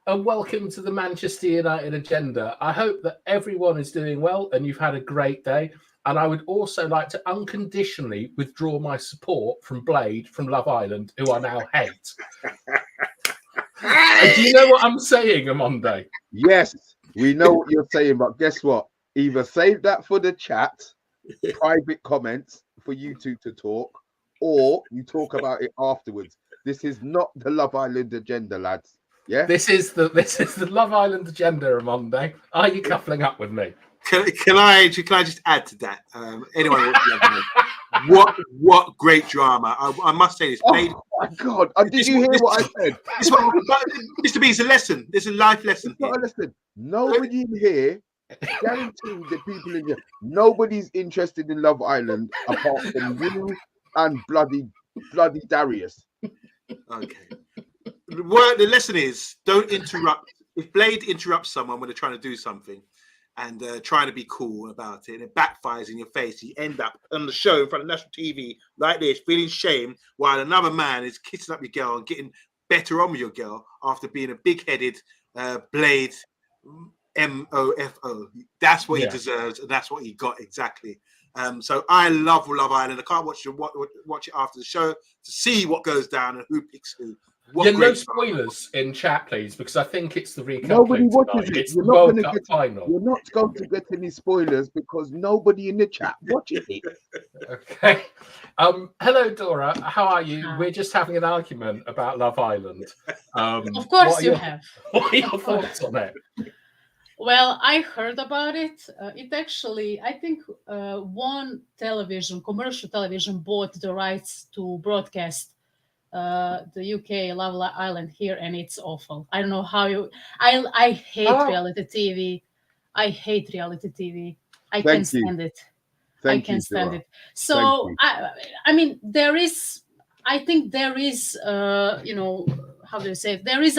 and welcome to the Manchester United Agenda. I hope that everyone is doing well and you've had a great day. And I would also like to unconditionally withdraw my support from Blade from Love Island, who I now hate. Do you know what I'm saying, Amonde? Yes, we know what you're saying, but guess what? Either save that for the chat, private comments for you two to talk, or you talk about it afterwards. This is not the Love Island agenda, lads. Yeah, this is the Love Island Agenda, Amonde. Are you coupling up with me? Can I just add to that? Anyone? What great drama! I must say this. Oh my God! Did you hear what I said? Mr. B, it's a lesson. It's a life lesson. It's not a lesson. Nobody in here, guaranteed the people in here, nobody's interested in Love Island apart from you and bloody Darius. Okay. The lesson is don't interrupt. If Blade interrupts someone when they're trying to do something and trying to be cool about it, and it backfires in your face, you end up on the show in front of national TV like this, feeling shame while another man is kissing up your girl and getting better on with your girl after being a big-headed Blade MOFO. That's what he deserves, and that's what he got exactly. So I love Love Island. I can't watch it after the show to see what goes down and who picks who. No spoilers in chat, please, because I think it's the recap. Nobody watches it. It's the World Cup final. You're not going to get any spoilers because nobody in the chat watches it. Okay. Hello, Dora. How are you? We're just having an argument about Love Island. Of course you have. What are your thoughts on it? Well, I heard about it. It actually, I think one commercial television bought the rights to broadcast the UK Love Island here, and it's awful. I don't know how you. I hate reality TV. I hate reality TV. I can't stand it. I can't stand it. So I mean, there is. I think there is. How do you say it? There is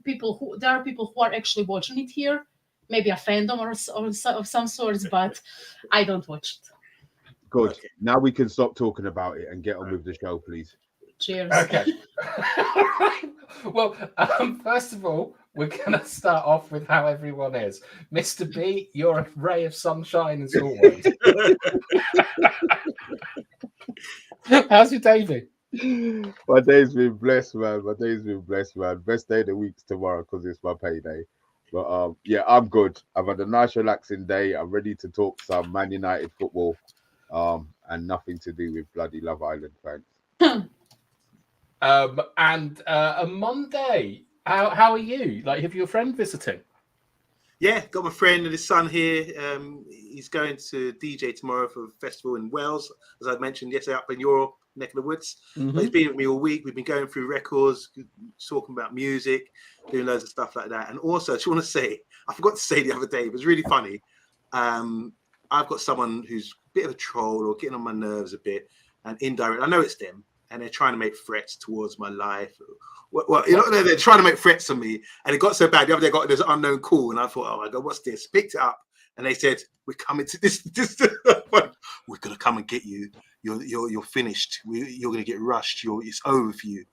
people there are people who are actually watching it here. Maybe a fandom of some sorts, but I don't watch it. Good. Okay. Now we can stop talking about it and get on with the show, please. Cheers. Okay. Well, first of all, we're going to start off with how everyone is. Mr. B, you're a ray of sunshine as always. How's your day been? My day's been blessed, man. Best day of the week's tomorrow because it's my payday. But yeah, I'm good. I've had a nice relaxing day. I'm ready to talk some Man United football and nothing to do with bloody Love Island fans. And a Monday, how are you? Like, have you a friend visiting? Yeah, got my friend and his son here. He's going to DJ tomorrow for a festival in Wales, as I mentioned yesterday, up in your neck of the woods. Mm-hmm. But he's been with me all week. We've been going through records, talking about music, doing loads of stuff like that. And also, I just want to say, I forgot to say the other day, it was really funny. I've got someone who's a bit of a troll or getting on my nerves a bit, and indirect. I know it's them. And they're trying to make threats towards my life. Well, they're trying to make threats on me. And it got so bad. The other day, I got this unknown call. And I thought, oh, my God, what's this? Picked it up. And they said, we're coming to this. We're going to come and get you. You're finished. You're going to get rushed. It's over for you.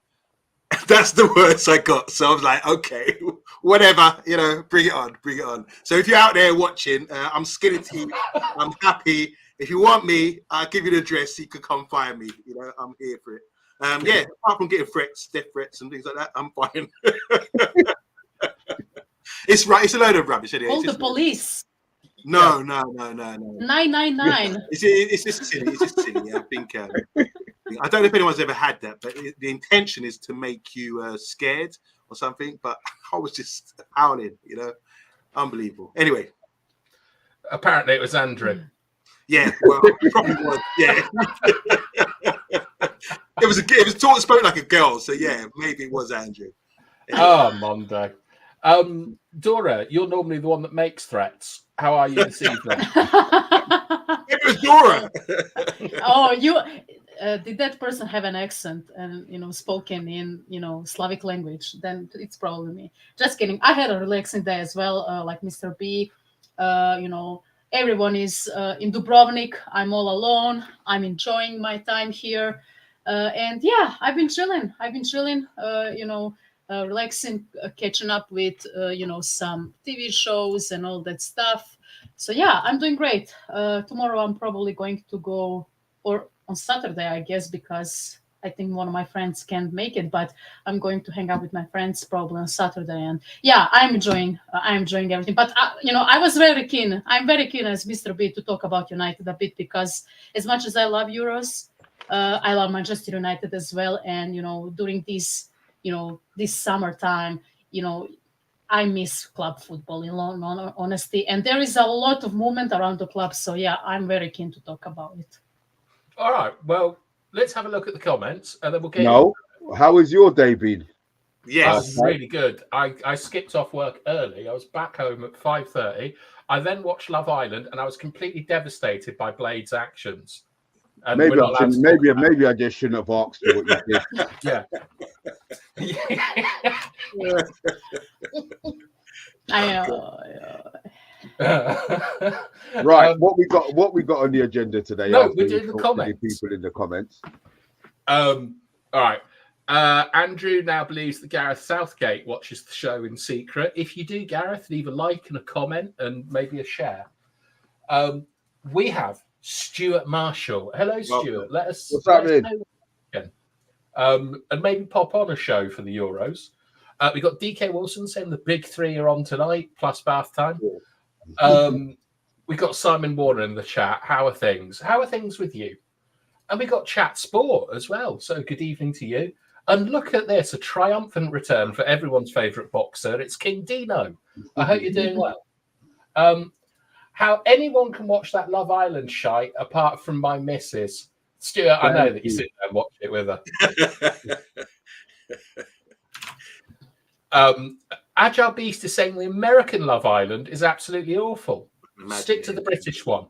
That's the words I got. So I was like, okay, whatever. Bring it on. So if you're out there watching, I'm skeleton. I'm happy. If you want me, I'll give you the address. You can come find me. I'm here for it. Yeah, apart from getting threats, death threats, and things like that, I'm fine. It's right. It's a load of rubbish. Anyway. Call the police. No. 999. It's just silly. I think. I don't know if anyone's ever had that, but the intention is to make you scared or something. But I was just howling. Unbelievable. Anyway, apparently it was Andrew. Yeah, well, it probably was. Yeah, it was spoke like a girl. So yeah, maybe it was Andrew. Oh, Monday. Dora, you're normally the one that makes threats. How are you this evening? It was Dora. Oh, you did that person have an accent and spoken in Slavic language? Then it's probably me. Just kidding. I had a relaxing day as well, like Mr. B. Everyone is in Dubrovnik. I'm all alone. I'm enjoying my time here. And yeah, I've been chilling. relaxing, catching up with some TV shows and all that stuff. So yeah, I'm doing great. Tomorrow I'm probably going to go, or on Saturday, I guess, because I think one of my friends can't make it, but I'm going to hang out with my friends probably on Saturday. And yeah, I'm enjoying everything. But I was very keen. I'm very keen as Mr. B to talk about United a bit, because as much as I love Euros, I love Manchester United as well. And during this summertime, I miss club football in long honesty, and there is a lot of movement around the club. So yeah, I'm very keen to talk about it. All right. Well, let's have a look at the comments, and then we'll get. No, how has your day been? Yes, really good. I skipped off work early. I was back home at 5:30. I then watched Love Island, and I was completely devastated by Blade's actions. And Maybe I just shouldn't have asked you what you did. Right, what we got on the agenda today? No, we're doing the comments. People in the comments. All right. Andrew now believes that Gareth Southgate watches the show in secret. If you do, Gareth, leave a like and a comment and maybe a share. We have Stuart Marshall. Hello, Stuart. Let us know and maybe pop on a show for the Euros. We got DK Wilson saying the big three are on tonight, plus bath time. We got Simon Warner in the chat. How are things? How are things with you? And we got Chat Sport as well. So good evening to you. And look at this, a triumphant return for everyone's favourite boxer. It's King Dino. I hope you're doing well. How anyone can watch that Love Island shite apart from my missus. Stuart, I know that you sit there and watch it with her. Agile Beast is saying the American Love Island is absolutely awful. Stick to the British one.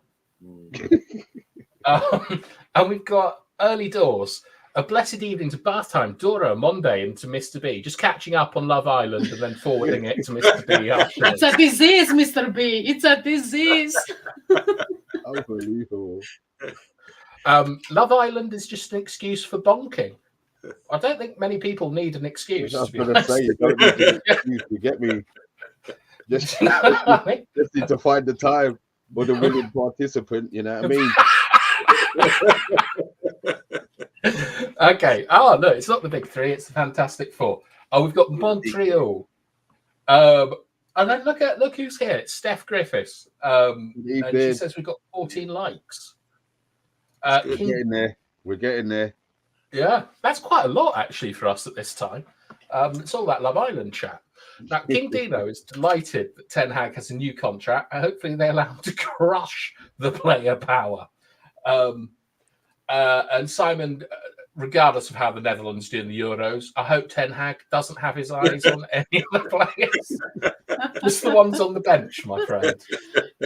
And we've got Early Doors. A blessed evening to bath time, Dora, Monday, and to Mr. B. Just catching up on Love Island and then forwarding it to Mr. B. After. It's a disease, Mr. B. It's a disease. Unbelievable. Love Island is just an excuse for bonking. I don't think many people need an excuse. I was going to say, you don't need an excuse to get me. Just need to find the time for the willing participant, you know what I mean? Okay. Oh, no, it's not the big three. It's the Fantastic Four. Oh, we've got Montreal. And then look who's here. It's Steph Griffiths. And she says we've got 14 likes. We're getting there. We're getting there. Yeah, that's quite a lot actually for us at this time. It's all that Love Island chat. Now, King Dino is delighted that Ten Hag has a new contract, and hopefully they allow him to crush the player power. And Simon, regardless of how the Netherlands do in the Euros, I hope Ten Hag doesn't have his eyes on any of the players. Just the ones on the bench, my friend.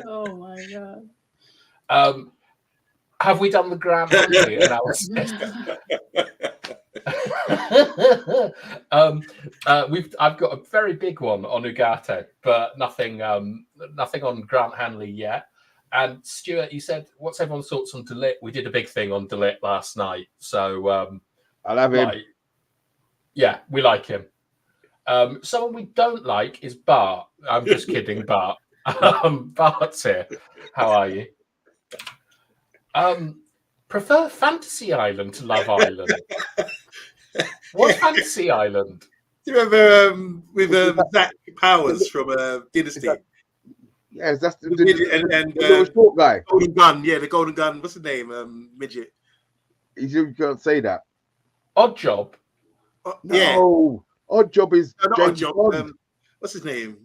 Oh, my God. Have we done the Graham Huntley analysis? I've got a very big one on Ugarte, but nothing on Grant Hanley yet. And Stuart, you said, what's everyone's thoughts on De Ligt? We did a big thing on De Ligt last night, so I'll have him. Yeah, we like him. Someone we don't like is Bart. I'm just kidding, Bart. Bart's here. How are you? Prefer Fantasy Island to Love Island. What's Fantasy Island? Do you remember with Zach Powers from Dynasty? Yes, that's the short guy. Golden Gun, yeah, the Golden Gun. What's his name? Midget. You can't say that. Odd Job. No, Odd Job is not Odd Job. What's his name?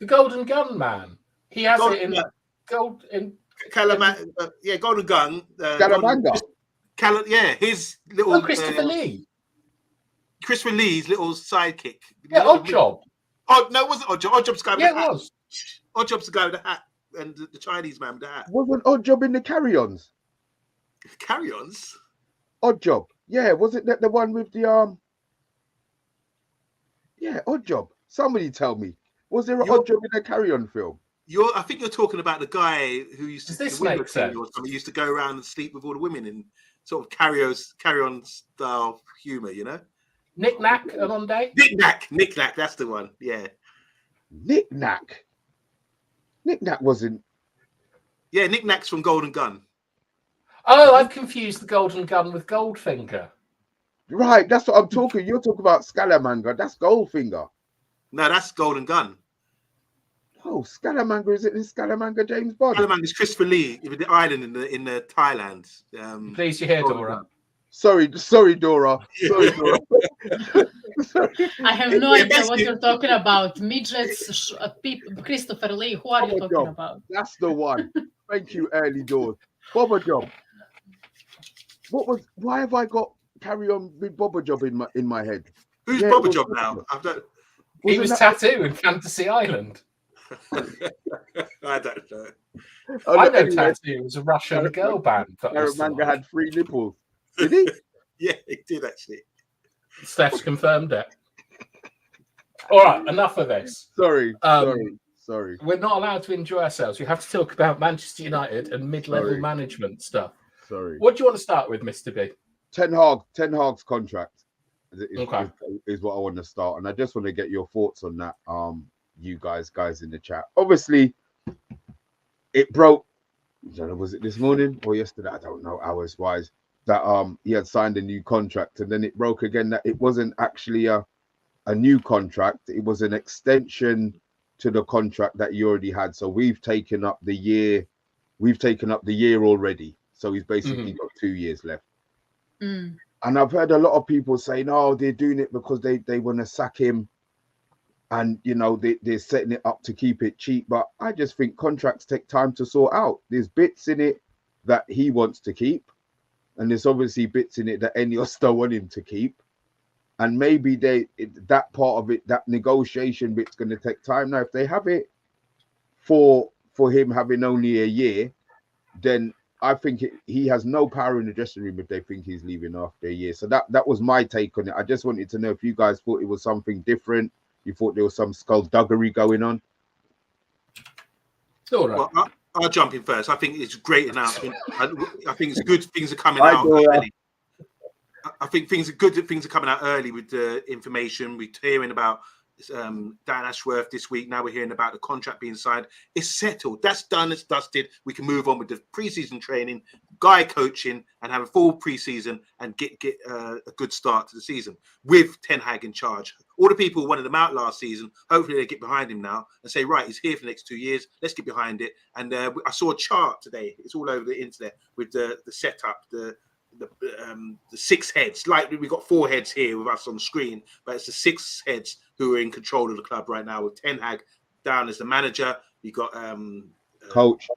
The Golden Gun Man. He has it in gold in Golden Gun. Scaramanga. His little Christopher Lee. Christopher Lee's little sidekick. Yeah, Odd Job. Oh no, it wasn't Odd Job. Odd Job's the guy with the hat. It was. Odd Job's the guy with the hat and the Chinese man with the hat. Wasn't Odd Job in the Carry-Ons? Carry-Ons? Odd Job. Yeah, wasn't that the one with the Yeah, Odd Job. Somebody tell me. Was there an Odd Job in a Carry-On film? I think you're talking about the guy who used to used to go around and sleep with all the women in sort of carry-on style humor, you know? Nick Nack on Monday. Nick Nack, that's the one. Yeah. Nick Nack wasn't. Yeah, Nick Nack's from Golden Gun. Oh, I've confused the Golden Gun with Goldfinger. Right, that's what I'm talking. You're talking about Scaramanga. That's Goldfinger. No, that's Golden Gun. Oh, Scaramanga, is it in Scaramanga James Bond? Scaramanga is Christopher Lee with the island in the Thailand. Please, you hear, Dora. Sorry, Dora. Sorry, Dora. I have no idea what you're talking about. Midgets, Christopher Lee. Who are you talking about? That's the one. Thank you, early doors. Bobber Job. Why have I got Carry On with Bobber Job in my head? Who's Bobber Job now? He was Tattoo in Fantasy Island. I don't know. I know Tattoo was a Russian girl band. Scaramanga had 3 nipples. Did he? Yeah, he did actually. Steph's confirmed it. All right, enough of this. Sorry. We're not allowed to enjoy ourselves. We have to talk about Manchester United and mid-level management stuff. Sorry. What do you want to start with, Mr. B? Ten Hag's contract is what I want to start, and I just want to get your thoughts on that. You guys in the chat. Obviously, it broke. I don't know, was it this morning or yesterday? I don't know, hours wise. That he had signed a new contract, and then it broke again that it wasn't actually a new contract. It was an extension to the contract that he already had. So we've taken up the year. We've taken up the year already. So he's basically got 2 years left. And I've heard a lot of people saying, "Oh, they're doing it because they want to sack him, and you know they're setting it up to keep it cheap." But I just think contracts take time to sort out. There's bits in it that he wants to keep, and there's obviously bits in it that Ineos don't want him to keep. And maybe that part of it, that negotiation bit's going to take time. Now, if they have it for him having only a year, then I think he has no power in the dressing room if they think he's leaving after a year. So that was my take on it. I just wanted to know if you guys thought it was something different. You thought there was some skullduggery going on. All right. Well, I'll jump in first. I think it's a great announcement. I think it's good things are coming out early. I think things are good that things are coming out early with the information. We're hearing about Dan Ashworth this week. Now we're hearing about the contract being signed. It's settled. That's done. It's dusted. We can move on with the preseason training, guy coaching, and have a full preseason and get a good start to the season with Ten Hag in charge. All the people who wanted him out last season, hopefully they get behind him now and say, right, he's here for the next 2 years. Let's get behind it. And I saw a chart today. It's all over the internet with the setup, the 6 heads. Like we've got 4 heads here with us on the screen, but it's the 6 heads who are in control of the club right now, with Ten Hag down as the manager. You got coach.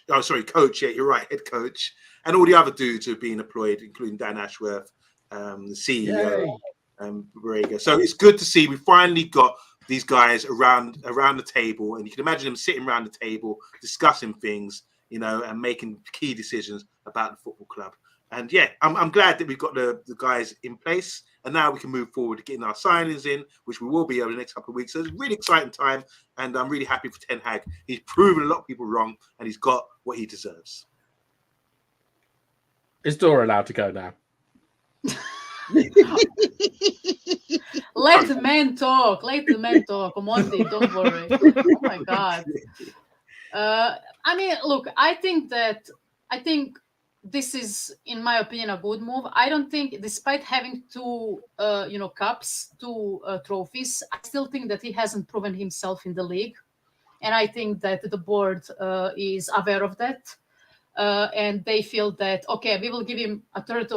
Yeah, you're right, head coach, and all the other dudes who have been employed, including Dan Ashworth, the CEO, Borrega. So it's good to see we finally got these guys around the table, and you can imagine them sitting around the table discussing things, you know, and making key decisions about the football club. And yeah, I'm glad that we've got the guys in place, and now we can move forward to getting our signings in, which we will be over the next couple of weeks. So it's a really exciting time, and I'm really happy for Ten Hag. He's proven a lot of people wrong, and he's got what he deserves. Is Dora allowed to go now? Let the man talk. Monty, don't worry. Oh my God. I mean, look, I think this is, in my opinion, a good move. I don't think, despite having 2 cups, 2 trophies, I still think that he hasn't proven himself in the league. And I think that the board is aware of that. And they feel that, okay, we will give him a third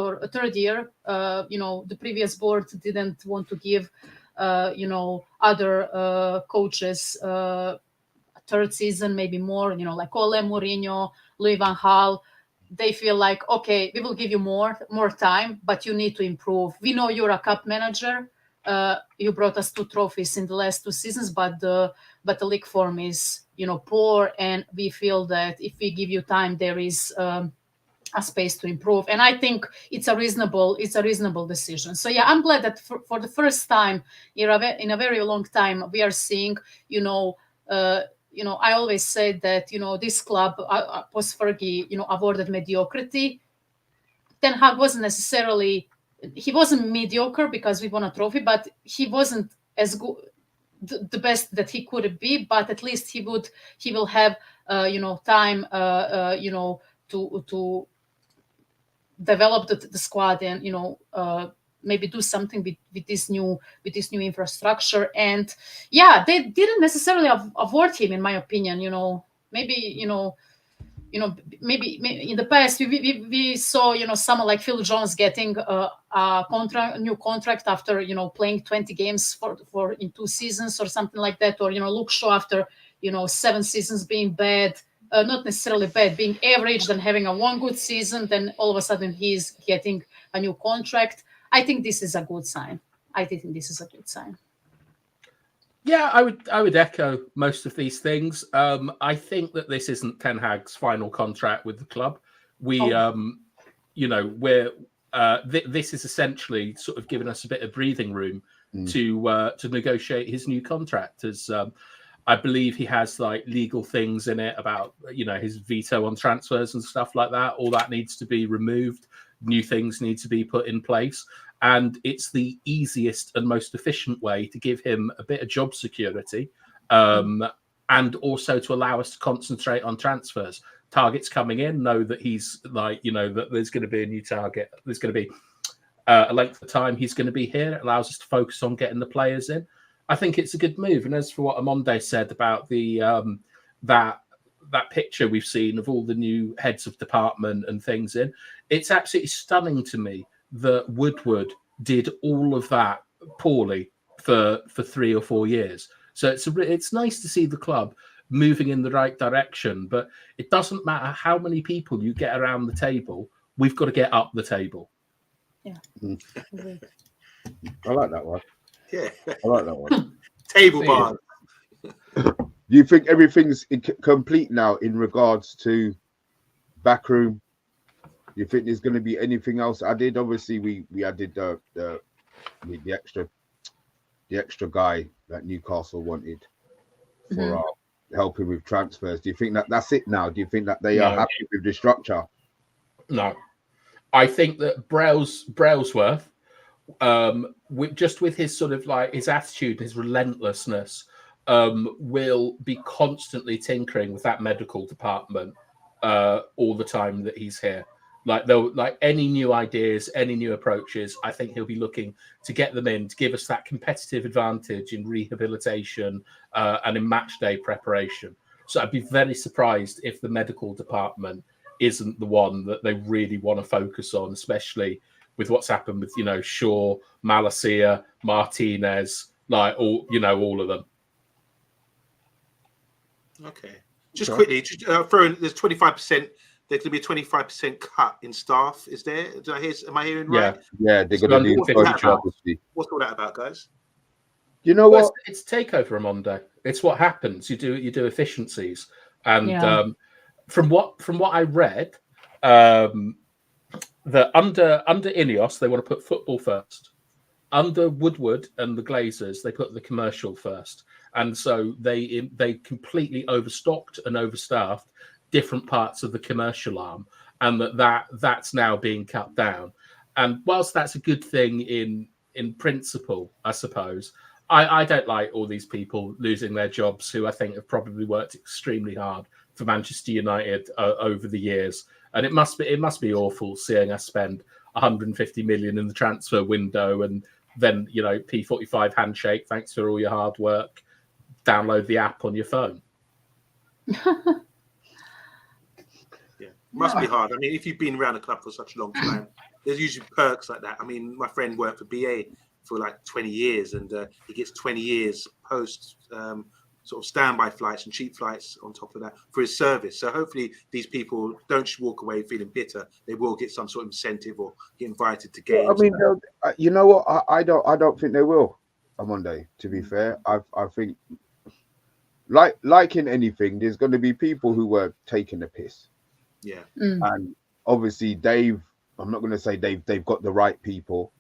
year. The previous board didn't want to give, other coaches third season, maybe more, like Ole, Mourinho, Louis van Gaal. They feel like, okay, we will give you more time, but you need to improve. We know you're a cup manager. You brought us 2 trophies in the last 2 seasons, but the league form is, poor, and we feel that if we give you time, there is a space to improve. And I think it's a reasonable decision. So yeah, I'm glad that for the first time in a very long time, we are seeing, I always said that, this club, post Fergie, avoided mediocrity. Ten Hag wasn't necessarily, he wasn't mediocre because we won a trophy, but he wasn't as good, the best that he could be. But at least he will have time to develop the squad and maybe do something with this new infrastructure. And yeah, they didn't necessarily avoid him, in my opinion. Maybe maybe in the past we saw someone like Phil Jones getting a new contract after playing 20 games for in 2 seasons or something like that, or Luke Shaw after 7 seasons being bad, not necessarily bad, being average, then having a 1 good season, then all of a sudden he's getting a new contract. I think this is a good sign. Yeah, I would echo most of these things. I think that this isn't Ten Hag's final contract with the club. This is essentially sort of giving us a bit of breathing room to negotiate his new contract. As I believe he has like legal things in it about his veto on transfers and stuff like that. All that needs to be removed. New things need to be put in place. And it's the easiest and most efficient way to give him a bit of job security, and also to allow us to concentrate on transfers. Targets coming in, know that he's that there's going to be a new target. There's going to be a length of time he's going to be here. It allows us to focus on getting the players in. I think it's a good move. And as for what Amonde said about the that picture we've seen of all the new heads of department and things in, it's absolutely stunning to me that Woodward did all of that poorly for 3 or 4 years. So it's nice to see the club moving in the right direction, but it doesn't matter how many people you get around the table, we've got to get up the table. Yeah. I like that one. Yeah. I like that one. Table bar. Do you think everything's complete now in regards to backroom? Do you think there's going to be anything else added? Obviously, we added the extra guy that Newcastle wanted for helping with transfers. Do you think that that's it now? Do you think that they are happy with the structure? No, I think that Brailsworth, with his sort of like his attitude, his relentlessness, will be constantly tinkering with that medical department all the time that he's here. Like any new ideas, any new approaches, I think he'll be looking to get them in to give us that competitive advantage in rehabilitation and in match day preparation. So I'd be very surprised if the medical department isn't the one that they really want to focus on, especially with what's happened with Shaw, Malacia, Martinez, like all of them. Okay, just quickly, throw in, there's 25%. There's going to be a 25% cut in staff. Is there? Am I hearing right? Yeah, they're going to do 50. What's all that about, guys? You know what? It's takeover, Amondo. It's what happens. You do efficiencies, and from what I read, that under Ineos they want to put football first. Under Woodward and the Glazers, they put the commercial first, and so they completely overstocked and overstaffed different parts of the commercial arm, and that's now being cut down. And whilst that's a good thing in principle, I suppose, I don't like all these people losing their jobs who I think have probably worked extremely hard for Manchester United over the years. And it must be awful seeing us spend 150 million in the transfer window and then P45 handshake, thanks for all your hard work, download the app on your phone. Must be hard. I mean, if you've been around the club for such a long time, there's usually perks like that. I mean, my friend worked for BA for like 20 years, and he gets 20 years post sort of standby flights and cheap flights on top of that for his service. So hopefully these people don't just walk away feeling bitter. They will get some sort of incentive or get invited to games. I mean, you know what? I don't think they will on Monday. To be fair, I think like in anything, there's going to be people who were taking the piss. Yeah. And obviously I'm not going to say they've got the right people,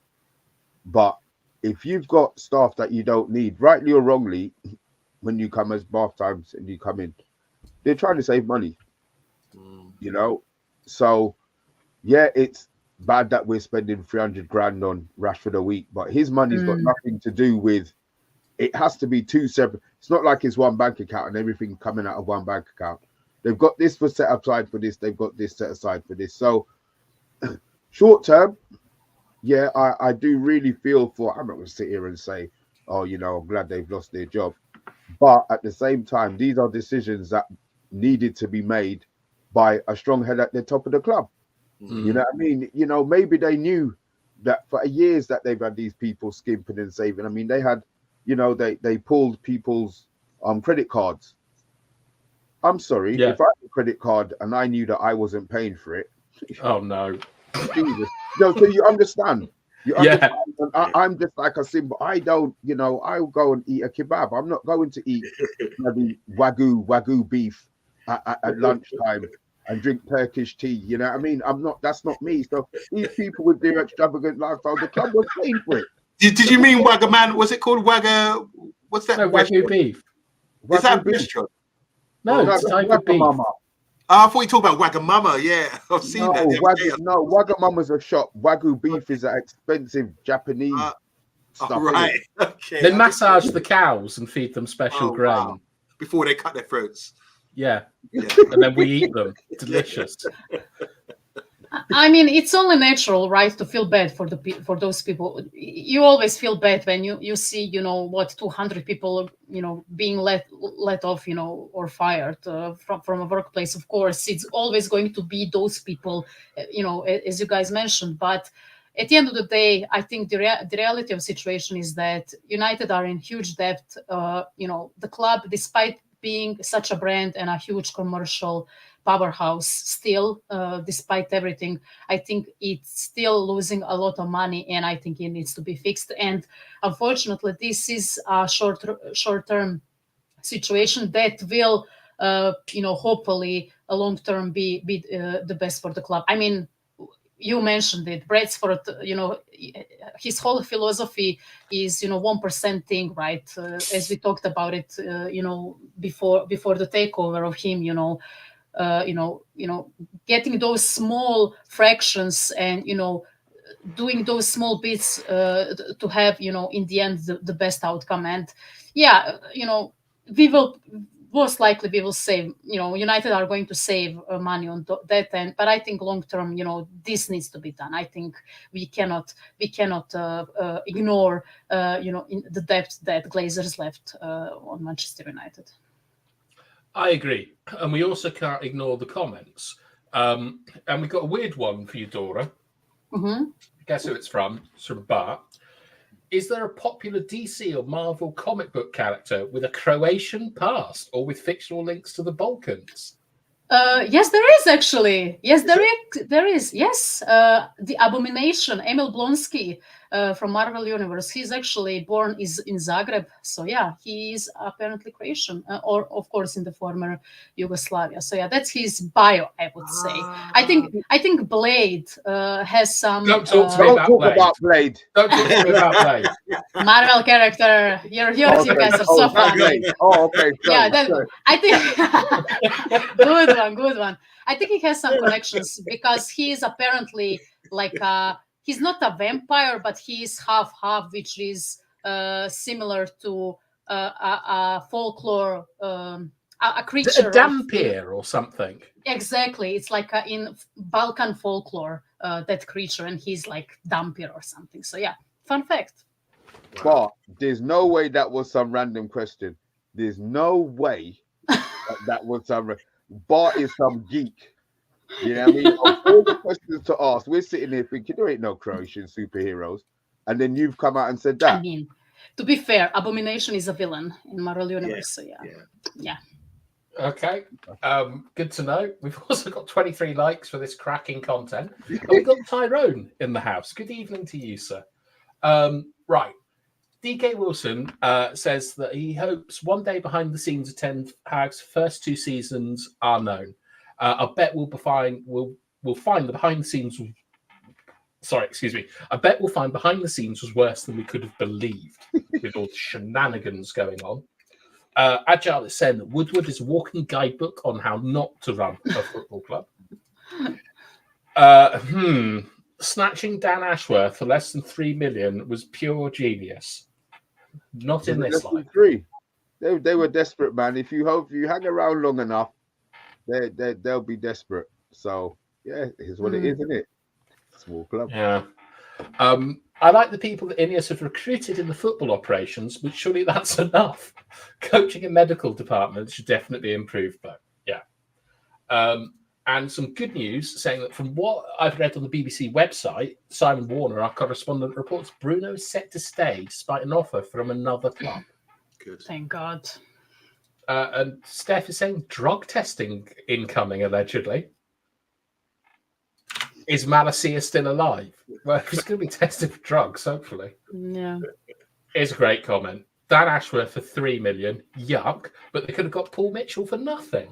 but if you've got staff that you don't need, rightly or wrongly, when you come as bath times and you come in, they're trying to save money, So yeah, bad that we're spending 300 grand on Rashford a week, but his money's got nothing to do with. It has to be two separate. It's not like it's one bank account and everything coming out of one bank account. They've got this for set aside for this. They've got this set aside for this. So short term, yeah, I do really feel for. I'm not going to sit here and say, oh, you know, I'm glad they've lost their job. But at the same time, these are decisions that needed to be made by a strong head at the top of the club. You know what I mean? You know, maybe they knew that for years that they've had these people skimping and saving. I mean, they had, you know, they pulled people's credit cards. I'm sorry, if I had a credit card and I knew that I wasn't paying for it. Oh no. Jesus. No, so you understand. You understand. And I'm just like a simple. I don't, you know, I'll go and eat a kebab. I'm not going to eat bloody wagyu beef at lunchtime and drink Turkish tea. You know what I mean? I'm not. That's not me. So these people with their extravagant lifestyle, the club was paying for it. Did you mean Wagaman? Was it called Wagga? What's that? No, wagyu beef. Is that a restaurant? No, it's a type of beef. I thought you talked about Wagamama. Yeah, I've seen that. No, Wagamama's a shop. Wagyu beef is an expensive Japanese stuff. Right. Okay. They massage the cows and feed them special grain. Wow. Before they cut their throats. Yeah. And then we eat them. Delicious. I mean, it's only natural, right, to feel bad for those people. You always feel bad when you see, you know, 200 people, you know, being let off, you know, or fired from a workplace. Of course, it's always going to be those people, you know, as you guys mentioned. But at the end of the day, I think the reality of the situation is that United are in huge debt. You know, the club, despite being such a brand and a huge commercial powerhouse, still, despite everything, I think it's still losing a lot of money, and I think it needs to be fixed. And unfortunately, this is a short-term situation that will, you know, hopefully, a long-term be the best for the club. I mean, you mentioned it, Bradford, you know, his whole philosophy is, you know, 1% thing, right? As we talked about it, you know, before the takeover of him, you know, getting those small fractions and, you know, doing those small bits to have, you know, in the end, the best outcome. And yeah, you know, we will save, you know, United are going to save money on that end, but I think long term, you know, this needs to be done. I think we cannot ignore, you know, in the debt that Glazers left on Manchester United. I agree. And we also can't ignore the comments. And we've got a weird one for you, Dora. Guess who it's from? It's from Bart. Is there a popular DC or Marvel comic book character with a Croatian past or with fictional links to the Balkans? Yes, there is actually. Yes, there is. Yes, the Abomination, Emil Blonsky from Marvel Universe. He's actually born in Zagreb. So yeah, he is apparently Croatian, or of course in the former Yugoslavia. So yeah, that's his bio, I would say. I think Blade has some. Don't talk to me about Blade. Don't talk to me about Blade. Marvel character. You guys are so funny. Oh, okay. Yeah, I think good one. I think he has some connections because he is apparently like he's not a vampire, but he is half, which is similar to a folklore, a creature. A Dampier or something. Exactly. It's like in Balkan folklore, that creature, and he's like Dampier or something. So yeah, fun fact. But there's no way that was some random question. There's no way that was some. Bart is some geek. You know what I mean? All the questions to ask. We're sitting here thinking there ain't no Croatian superheroes. And then you've come out and said that. I mean, to be fair, Abomination is a villain in Marvel Universe. So yeah. Okay. Good to know. We've also got 23 likes for this cracking content. And we've got Tyrone in the house. Good evening to you, sir. Right. DK Wilson says that he hopes one day behind the scenes of Ten Hag's first two seasons are known. I bet we'll find the behind the scenes. Sorry, excuse me. I bet we'll find behind the scenes was worse than we could have believed with all the shenanigans going on. Agile is saying that Woodward is a walking guidebook on how not to run a football club. snatching Dan Ashworth for less than 3 million was pure genius. Not in this life. 3. They were desperate, man. If you hang around long enough, they'll be desperate. So yeah, here's what it is, isn't it? Small club. Yeah. I like the people that Ineos have recruited in the football operations, but surely that's enough. Coaching and medical departments should definitely improve, though. Yeah. And some good news saying that from what I've read on the BBC website, Simon Warner, our correspondent, reports Bruno is set to stay despite an offer from another club. Good. Thank God. And Steph is saying drug testing incoming, allegedly. Is Malacia still alive? Well, he's going to be tested for drugs, hopefully. Yeah. It's a great comment. Dan Ashworth for 3 million. Yuck. But they could have got Paul Mitchell for nothing.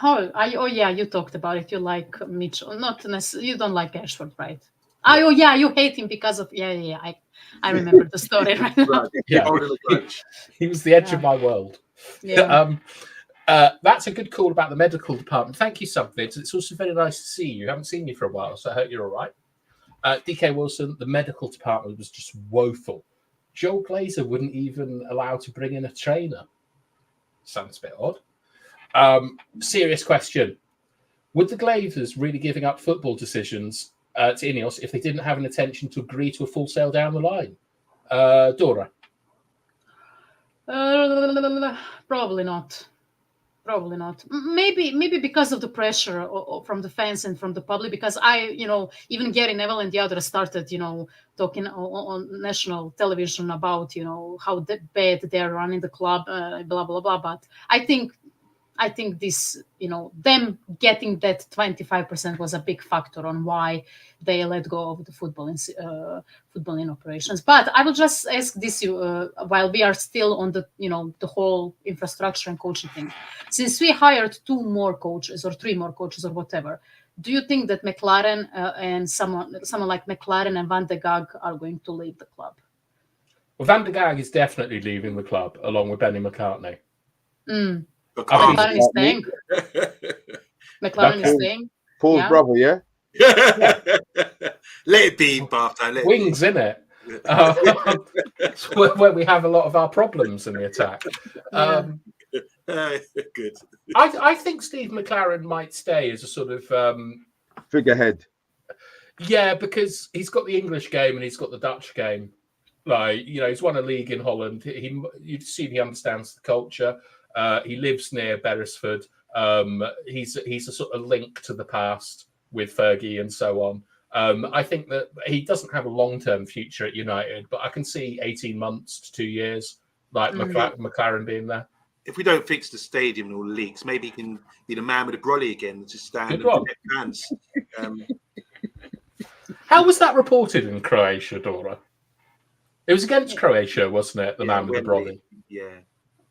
Yeah, you talked about it. You like Mitchell. Not necessarily. You don't like Ashford, right? Yeah. You hate him because of... Yeah. I remember the story right now. Yeah. He was the edge of my world. Yeah. That's a good call about the medical department. Thank you, Something. It's also very nice to see you. I haven't seen you for a while, so I hope you're all right. DK Wilson, the medical department was just woeful. Joel Glazer wouldn't even allow to bring in a trainer. Sounds a bit odd. Serious question. Would the Glazers really giving up football decisions to Ineos if they didn't have an intention to agree to a full sale down the line? Dora? Probably not. Maybe because of the pressure from the fans and from the public, because even Gary Neville and the others started, talking on national television about, how bad they're running the club, blah, blah, blah. But I think this, them getting that 25% was a big factor on why they let go of the footballing operations. But I will just ask this while we are still on the, the whole infrastructure and coaching thing. Since we hired 2 more coaches or 3 more coaches or whatever, do you think that McLaren and someone like McLaren and Van de Gaag are going to leave the club? Well, Van de Gaag is definitely leaving the club along with Benny McCartney. McLaren is staying. McLaren is staying. Paul's brother, yeah? Let it be, Bartha. Wings, in it. It's where we have a lot of our problems in the attack. Good. I think Steve McLaren might stay as a sort of figurehead. Yeah, because he's got the English game and he's got the Dutch game. Like, he's won a league in Holland. You'd see he understands the culture. He lives near Beresford. He's a sort of link to the past with Fergie and so on. I think that he doesn't have a long-term future at United, but I can see 18 months to 2 years, like McLaren being there. If we don't fix the stadium and all the leaks, maybe he can be the man with the brolly again, just stand and protect fans. How was that reported in Croatia, Dora? It was against Croatia, wasn't it? The man with the brolly. Yeah.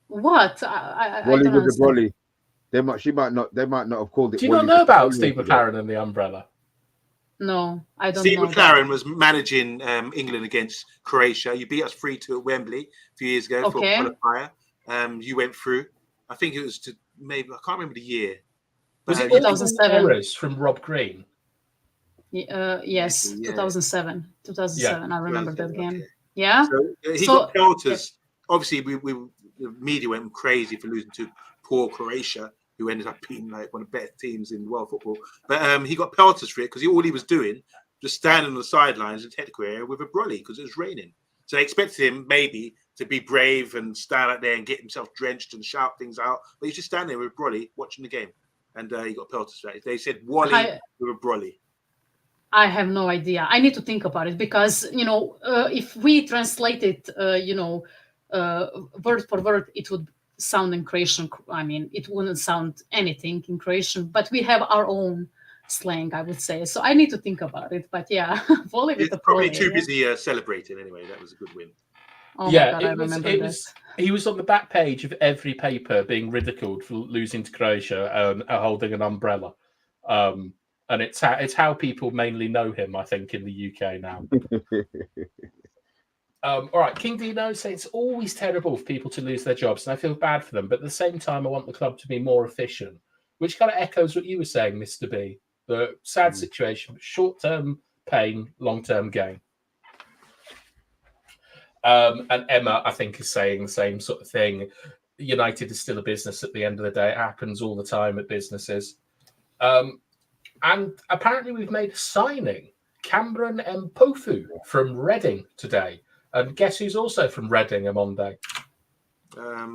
What? Brolly with the brolly. They might not have called it. Do you not know about Steve McLaren and the umbrella? No, I don't Steve know. Steve McLaren was managing England against Croatia. You beat us 3-2 at Wembley a few years ago for a qualifier. You went through. I think it was I can't remember the year. Was it 2007 errors from Rob Green? Yes, 2007. 2007. I remember that game. Okay. Yeah. So he got pelters. Obviously, the media went crazy for losing to poor Croatia, who ended up being like one of the best teams in world football. But he got pelters for it because all he was doing just standing on the sidelines in the technical area with a brolly because it was raining. So they expected him maybe to be brave and stand out there and get himself drenched and shout things out. But he's just standing there with a brolly watching the game. And he got pelters for that. They said Wally with a brolly. I have no idea. I need to think about it because, if we translate it, word for word, it would sound in Croatian. I mean, it wouldn't sound anything in Croatian, but we have our own slang, I would say. So I need to think about it. But yeah, volley with the probably too busy celebrating anyway. That was a good win. Oh yeah, my God, I remember that. He was on the back page of every paper being ridiculed for losing to Croatia holding an umbrella. And it's how people mainly know him, I think, in the UK now. All right, King Dino says it's always terrible for people to lose their jobs, and I feel bad for them. But at the same time, I want the club to be more efficient, which kind of echoes what you were saying, Mr. B. The sad situation, but short-term pain, long-term gain. And Emma, I think, is saying the same sort of thing. United is still a business at the end of the day. It happens all the time at businesses. And apparently we've made a signing, Cameron Mpofu from Reading today. And guess who's also from Reading, Amonde? I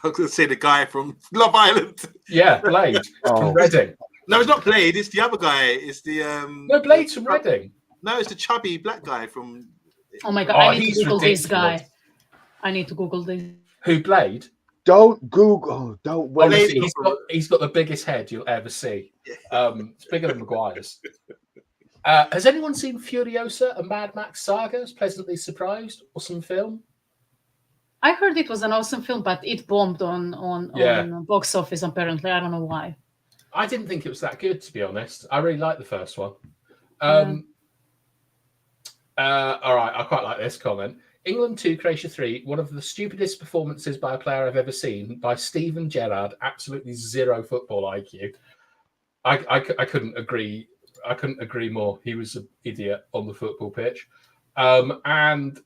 was going to say the guy from Love Island. Yeah, Blade from Reading. No, it's not Blade. It's the other guy. It's the no, Blade's from Reading. No, it's the chubby black guy from. Oh my god! I need to Google this guy. I need to Google this. Who, Blade? Don't Google. Don't wait. Honestly, he's got the biggest head you'll ever see. It's bigger than Maguire's. Has anyone seen Furiosa, a Mad Max Saga? Is pleasantly surprised. Awesome film. I heard it was an awesome film, but it bombed on box office. Apparently, I don't know why. I didn't think it was that good, to be honest. I really liked the first one. All right, I quite like this comment. England 2, Croatia 3, one of the stupidest performances by a player I've ever seen, by Steven Gerrard. Absolutely zero football IQ. I couldn't agree. I couldn't agree more. He was an idiot on the football pitch. And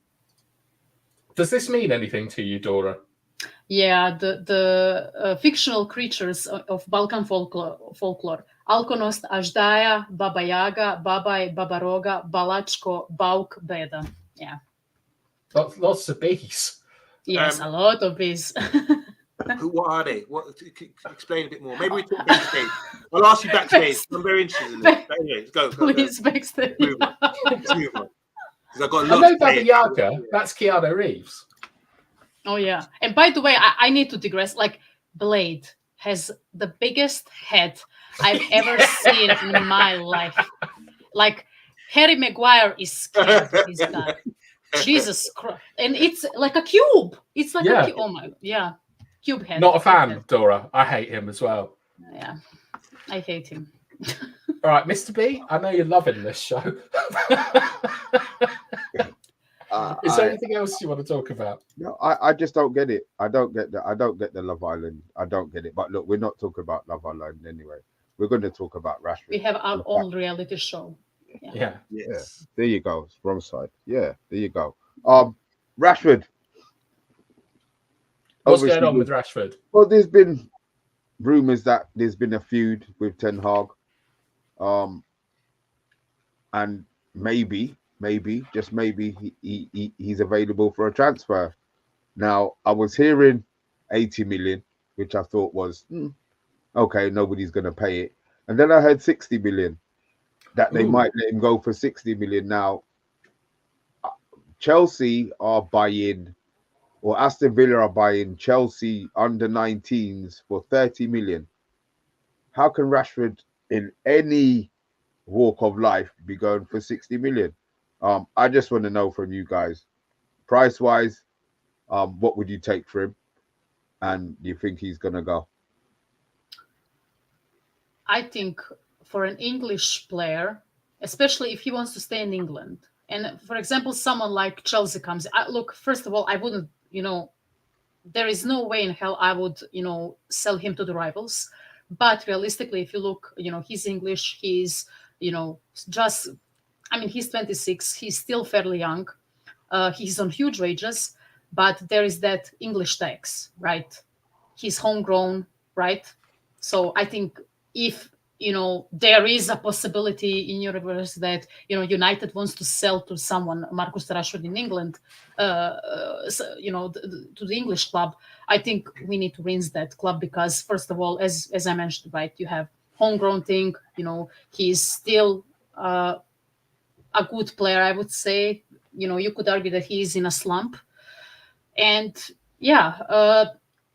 does this mean anything to you, Dora? Yeah, the fictional creatures of Balkan folklore. Alkonost, Aždaja, Baba Yaga, Babaj, Babaroga, Balačko, Bauk, Beda. Yeah. Lots of bees. Yes, a lot of bees. What are they? Explain a bit more. Maybe we talk backstage. I'll ask you backstage. I'm very interested in it. Anyway, go. Please, backstage. Move on. I've got I know Baba Yaga. That's Keanu Reeves. Oh yeah. And by the way, I need to digress. Like, Blade has the biggest head I've ever seen in my life. Like, Harry Maguire is scared of this guy. Jesus Christ. And it's like a cube. It's like a cube. Oh my, cube head. Not a fan, Dora. I hate him as well. Yeah, I hate him. All right, Mr. B, I know you're loving this show. Is there anything else you want to talk about? No, I just don't get it. I don't get the Love Island. I don't get it. But look, we're not talking about Love Island anyway. We're going to talk about Rashford. We have our own reality show. Yeah. There you go. It's wrong side. Yeah, there you go. Rashford. What's going on with Rashford? Well, there's been rumors that there's been a feud with Ten Hag. And maybe, just maybe, he's available for a transfer. Now, I was hearing 80 million, which I thought was, okay, nobody's going to pay it. And then I heard 60 million, that they might let him go for 60 million. Now, Chelsea are buying, or Aston Villa are buying Chelsea under 19s for 30 million. How can Rashford in any walk of life be going for 60 million? I just want to know from you guys, price wise, what would you take for him? And do you think he's going to go? I think for an English player, especially if he wants to stay in England, and for example, someone like Chelsea comes, look, first of all, I wouldn't, there is no way in hell I would, sell him to the rivals. But realistically, if you look, he's English, he's, he's 26, he's still fairly young. He's on huge wages, but there is that English tax, right? He's homegrown, right? So I think if, there is a possibility in universe that, United wants to sell to someone, Marcus Rashford in England, to the English club, I think we need to rinse that club because, first of all, as I mentioned, right, you have homegrown thing, he's still a good player, I would say. You could argue that he is in a slump. And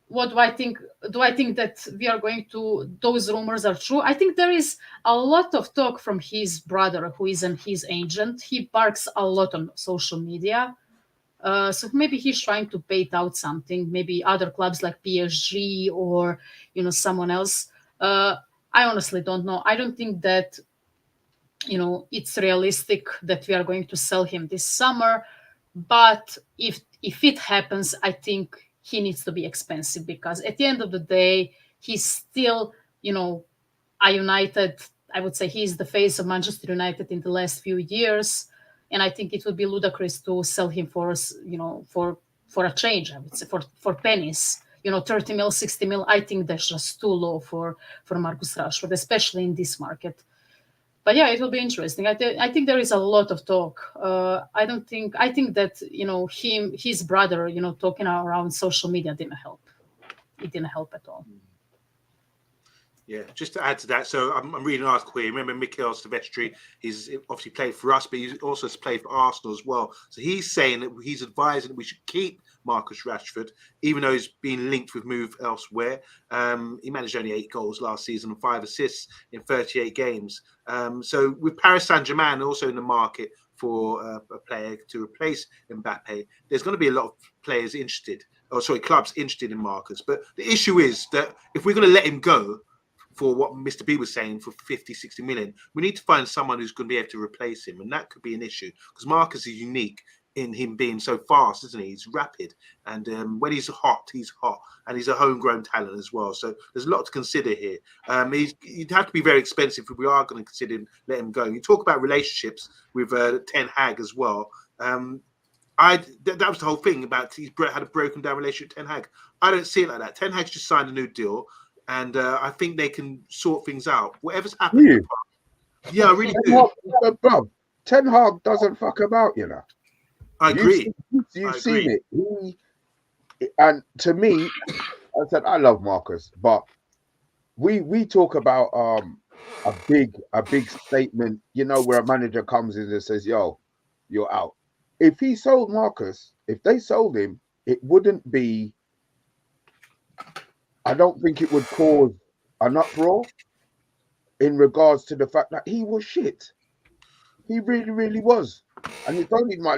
what do I think? Do I think that we are going to, those rumors are true? I think there is a lot of talk from his brother, who is his agent. He barks a lot on social media. So maybe he's trying to bait out something, maybe other clubs like PSG or, someone else. I honestly don't know. I don't think that, it's realistic that we are going to sell him this summer. But if it happens, I think he needs to be expensive because at the end of the day, he's still, a United I would say he's the face of Manchester United in the last few years, and I think it would be ludicrous to sell him for a change. I would say for pennies. 30 mil, 60 mil. I think that's just too low for Marcus Rashford, especially in this market. But yeah, it will be interesting. I think there is a lot of talk. I think that his brother, talking around social media didn't help. It didn't help at all. Yeah, just to add to that, so I'm reading an article here. Remember, Mikel Silvestri, he's obviously played for us, but he also has played for Arsenal as well. So he's saying that he's advising that we should keep Marcus Rashford, even though he's been linked with move elsewhere. He managed only 8 goals last season and 5 assists in 38 games. So with Paris Saint-Germain also in the market for a player to replace Mbappe, there's going to be a lot of players interested, clubs interested in Marcus. But the issue is that if we're going to let him go, for what Mr. B was saying, for 50, 60 million, we need to find someone who's going to be able to replace him. And that could be an issue because Marcus is unique in him being so fast, isn't he? He's rapid. And when he's hot. And he's a homegrown talent as well. So there's a lot to consider here. You'd have to be very expensive if we are going to consider let him go. You talk about relationships with Ten Hag as well. That was the whole thing about he's had a broken down relationship with Ten Hag. I don't see it like that. Ten Hag's just signed a new deal. And I think they can sort things out. Whatever's happened. Yeah, I really do. Bro, Ten Hag doesn't fuck about, I agree. You've seen it. And to me, I said, I love Marcus, but we talk about a big statement, where a manager comes in and says, yo, you're out. If he sold Marcus, if they sold him, it wouldn't be, I don't think it would cause an uproar in regards to the fact that he was shit. He really, really was. And it's only my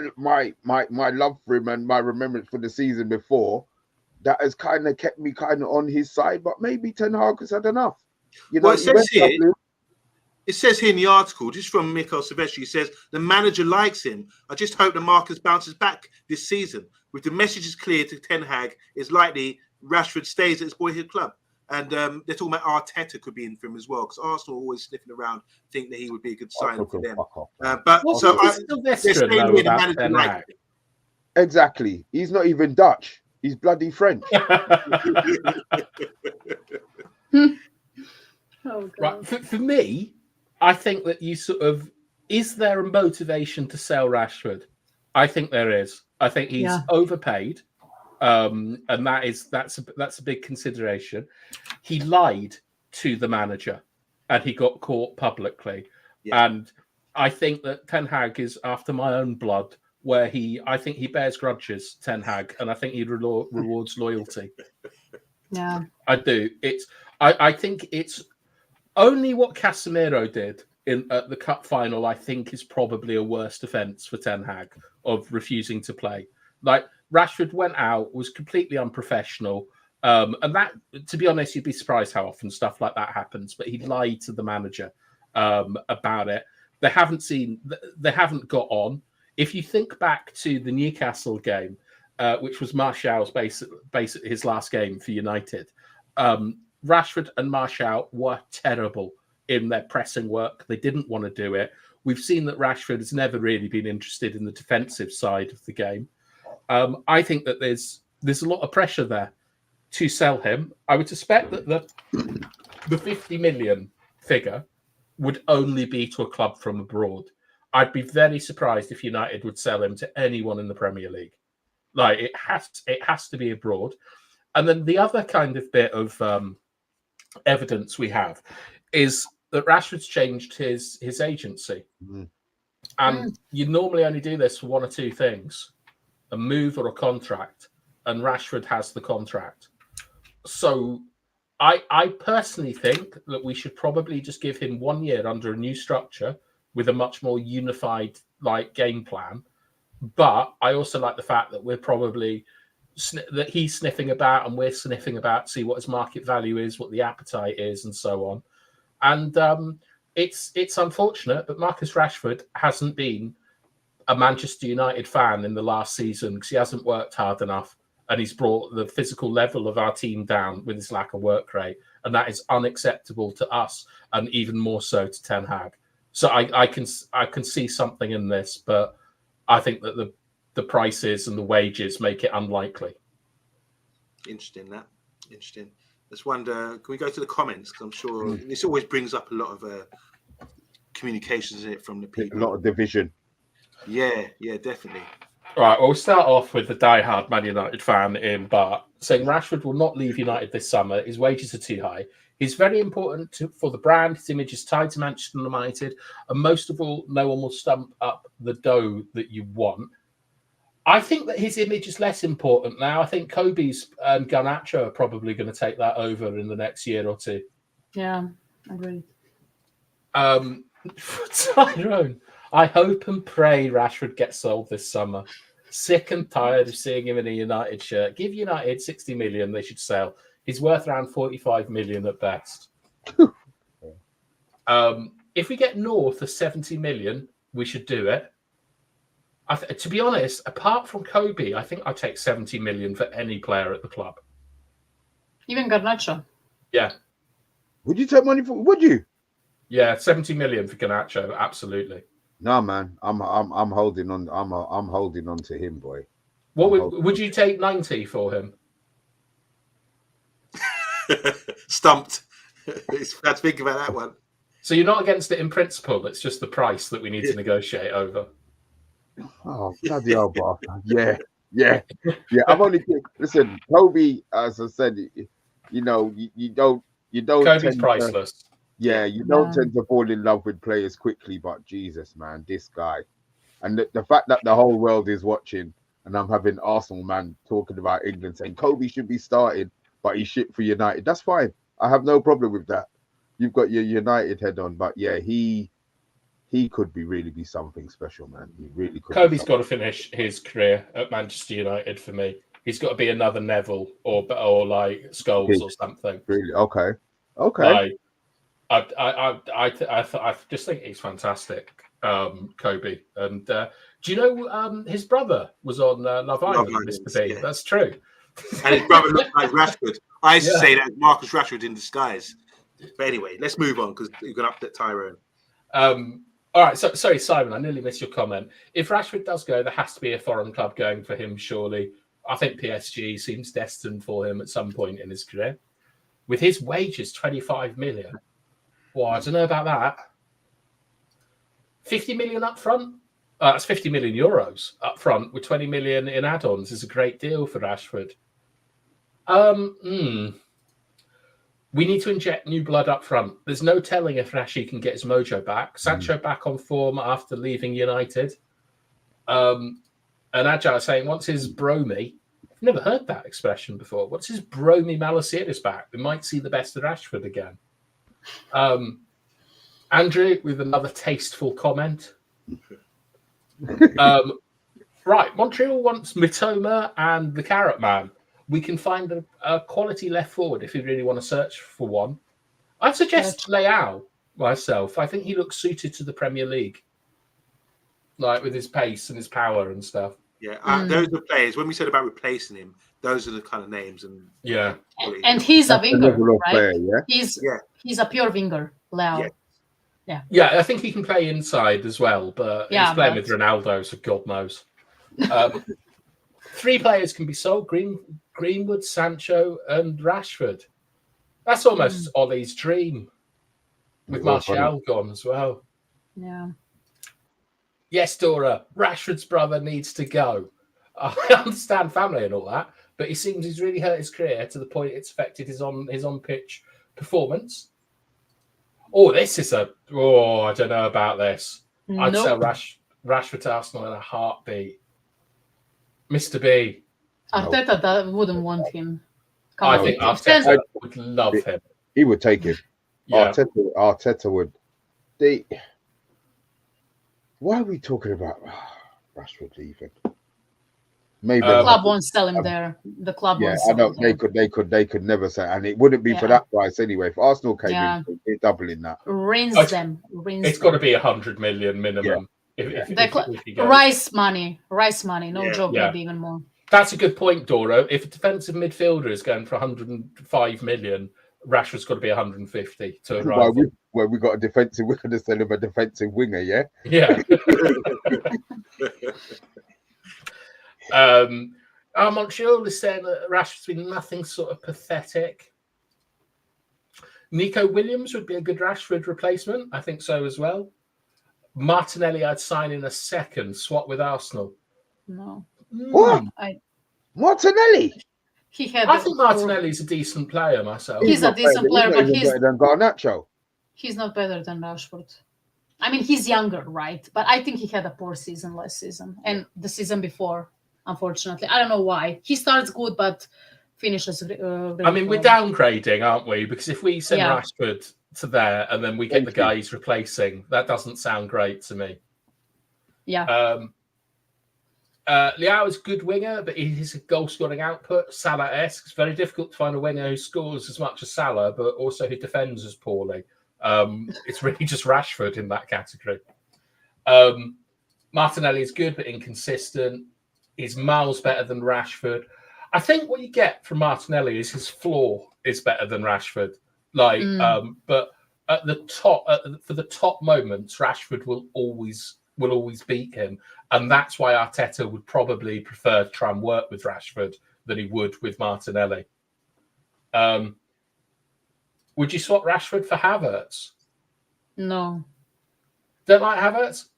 love for him and my remembrance for the season before that has kind of kept me kind of on his side. But maybe Ten Hag has had enough. It says here in the article, just from Mikel Silvestri, he says the manager likes him. I just hope that Marcus bounces back this season. With the messages clear to Ten Hag, it's likely Rashford stays at his boyhood club. And they're talking about Arteta could be in for him as well, because Arsenal are always sniffing around, think that he would be a good sign for them. Exactly. He's not even Dutch. He's bloody French. Right. For me, I think that is there a motivation to sell Rashford? I think there is. I think he's overpaid. And that's a big consideration. He lied to the manager and he got caught publicly. Yeah. And I think that Ten Hag is after my own blood, where I think he bears grudges, Ten Hag, and I think he rewards loyalty. Yeah. I do. I think it's only what Casemiro did at the cup final, I think, is probably a worse offence for Ten Hag of refusing to play. Like, Rashford went out, was completely unprofessional. And that, to be honest, you'd be surprised how often stuff like that happens. But he lied to the manager about it. They haven't got on. If you think back to the Newcastle game, which was Martial's basically his last game for United, Rashford and Martial were terrible in their pressing work. They didn't want to do it. We've seen that Rashford has never really been interested in the defensive side of the game. I think that there's a lot of pressure there to sell him. I would suspect that the 50 million figure would only be to a club from abroad. I'd be very surprised if United would sell him to anyone in the Premier League. Like, it has to be abroad. And then the other kind of bit of evidence we have is that Rashford's changed his agency. Mm. And you normally only do this for one or two things: a move or a contract, and Rashford has the contract. So I personally think that we should probably just give him 1 year under a new structure with a much more unified game plan. But I also like the fact that we're probably that he's sniffing about and we're sniffing about to see what his market value is, what the appetite is, and so on. And it's unfortunate, but Marcus Rashford hasn't been a Manchester United fan in the last season because he hasn't worked hard enough and he's brought the physical level of our team down with his lack of work rate, and that is unacceptable to us, and even more so to Ten Hag. So I can see something in this, but I think that the prices and the wages make it unlikely. Interesting. Let's wonder. Can we go to the comments? Because I'm sure this always brings up a lot of communications in it from the people. A lot of division. Yeah, definitely. All right, well, we'll start off with the diehard Man United fan in Bart saying Rashford will not leave United this summer. His wages are too high. He's very important for the brand. His image is tied to Manchester United. And most of all, no one will stump up the dough that you want. I think that his image is less important now. I think Kobe's and Garnacho are probably going to take that over in the next year or two. Yeah, agreed. Tyrone, I hope and pray Rashford gets sold this summer. Sick and tired of seeing him in a United shirt. Give United 60 million, they should sell. He's worth around 45 million at best. If we get north of 70 million, we should do it. To be honest, apart from Kobe, I think I'd take 70 million for any player at the club. Even Garnacho. Yeah. Would you take money for? Would you? Yeah, 70 million for Garnacho, absolutely. No, man. I'm holding on. I'm holding on to him, boy. What would you take 90 for him? Stumped. Let's think about that one. So you're not against it in principle. It's just the price that we need to negotiate over. Oh, bloody hell, bro. Yeah. I'm only listen, Kobe, as I said, you don't Kobe's priceless. You don't tend to fall in love with players quickly, but Jesus, man, this guy. And the fact that the whole world is watching, and I'm having Arsenal man talking about England saying Kobe should be starting, but he's shit for United. That's fine. I have no problem with that. You've got your United head on, but yeah, he could really be something special, man. He really could. Kobe's got to finish his career at Manchester United for me. He's got to be another Neville or like Scholes or something. Really? Okay. Like, I just think he's fantastic, Kobe. And do you know his brother was on Love Island, Mr. B? Yeah. That's true. And his brother looked like Rashford. I used to say that Marcus Rashford in disguise. But anyway, let's move on because you're going to upset Tyrone. All right, so sorry, Simon, I nearly missed your comment. If Rashford does go, there has to be a foreign club going for him, surely. I think PSG seems destined for him at some point in his career. With his wages, 25 million. Well, I don't know about that. 50 million up front? That's 50 million euros up front with 20 million in add-ons is a great deal for Rashford. We need to inject new blood up front. There's no telling if Rashi can get his mojo back. Sancho back on form after leaving United. And Ajay saying, what's his bromy? I've never heard that expression before. What's his bromy Malasiris back? We might see the best of Rashford again. Andrew with another tasteful comment. Right, Montreal wants Mitoma and the Carrot Man. We can find a quality left forward if you really want to search for one. I'd suggest Leao myself. I think he looks suited to the Premier League, like with his pace and his power and stuff. Yeah, those are players. When we said about replacing him, those are the kind of names. And and he's a winger, right? Player, He's a pure winger, Leao. Yeah, I think he can play inside as well, but he's playing with Ronaldo, so God knows. 3 players can be sold: Greenwood, Sancho, and Rashford. That's almost Ollie's dream, with Martial gone as well. Yeah. Yes, Dora, Rashford's brother needs to go. I understand family and all that, but he seems he's really hurt his career to the point it's affected his on-pitch performance. Oh, this is I don't know about this. I'd sell Rashford to Arsenal in a heartbeat. Mr. B. Arteta wouldn't want him. I think Arteta would love him. He would take him. Yeah. Arteta would. Why are we talking about Rashford leaving? Maybe the club won't sell him there. The club won't sell him. They could never say, and it wouldn't be for that price anyway. If Arsenal came in, they're doubling that. Rinse them. It's got to be 100 million minimum. If Rice money, no joke, maybe even more. That's a good point, Doro. If a defensive midfielder is going for 105 million, Rashford's got to be 150 to a rival. Well, we got a defensive. We're going to sell him a defensive winger, yeah. Yeah. Montreal is saying that Rashford's been nothing sort of pathetic. Nico Williams would be a good Rashford replacement. I think so as well. Martinelli, I'd sign in a second. Swap with Arsenal. No. What? Martinelli? I think Martinelli's a decent player myself. He's a decent player, but he's better than Garnacho. He's not better than Rashford. I mean, he's younger, right? But I think he had a poor season last season and the season before, unfortunately. I don't know why. He starts good, but finishes really I mean, we're downgrading, aren't we? Because if we send Rashford to there and then we get the guy he's replacing, that doesn't sound great to me. Yeah. Liao is a good winger, but he's a goal-scoring output. Salah-esque. It's very difficult to find a winger who scores as much as Salah, but also who defends as poorly. It's really just Rashford in that category. Martinelli is good, but inconsistent. He's miles better than Rashford. I think what you get from Martinelli is his floor is better than Rashford. But at the top, for the top moments, Rashford will always beat him. And that's why Arteta would probably prefer to try and work with Rashford than he would with Martinelli. Would you swap Rashford for Havertz? No. Don't like Havertz?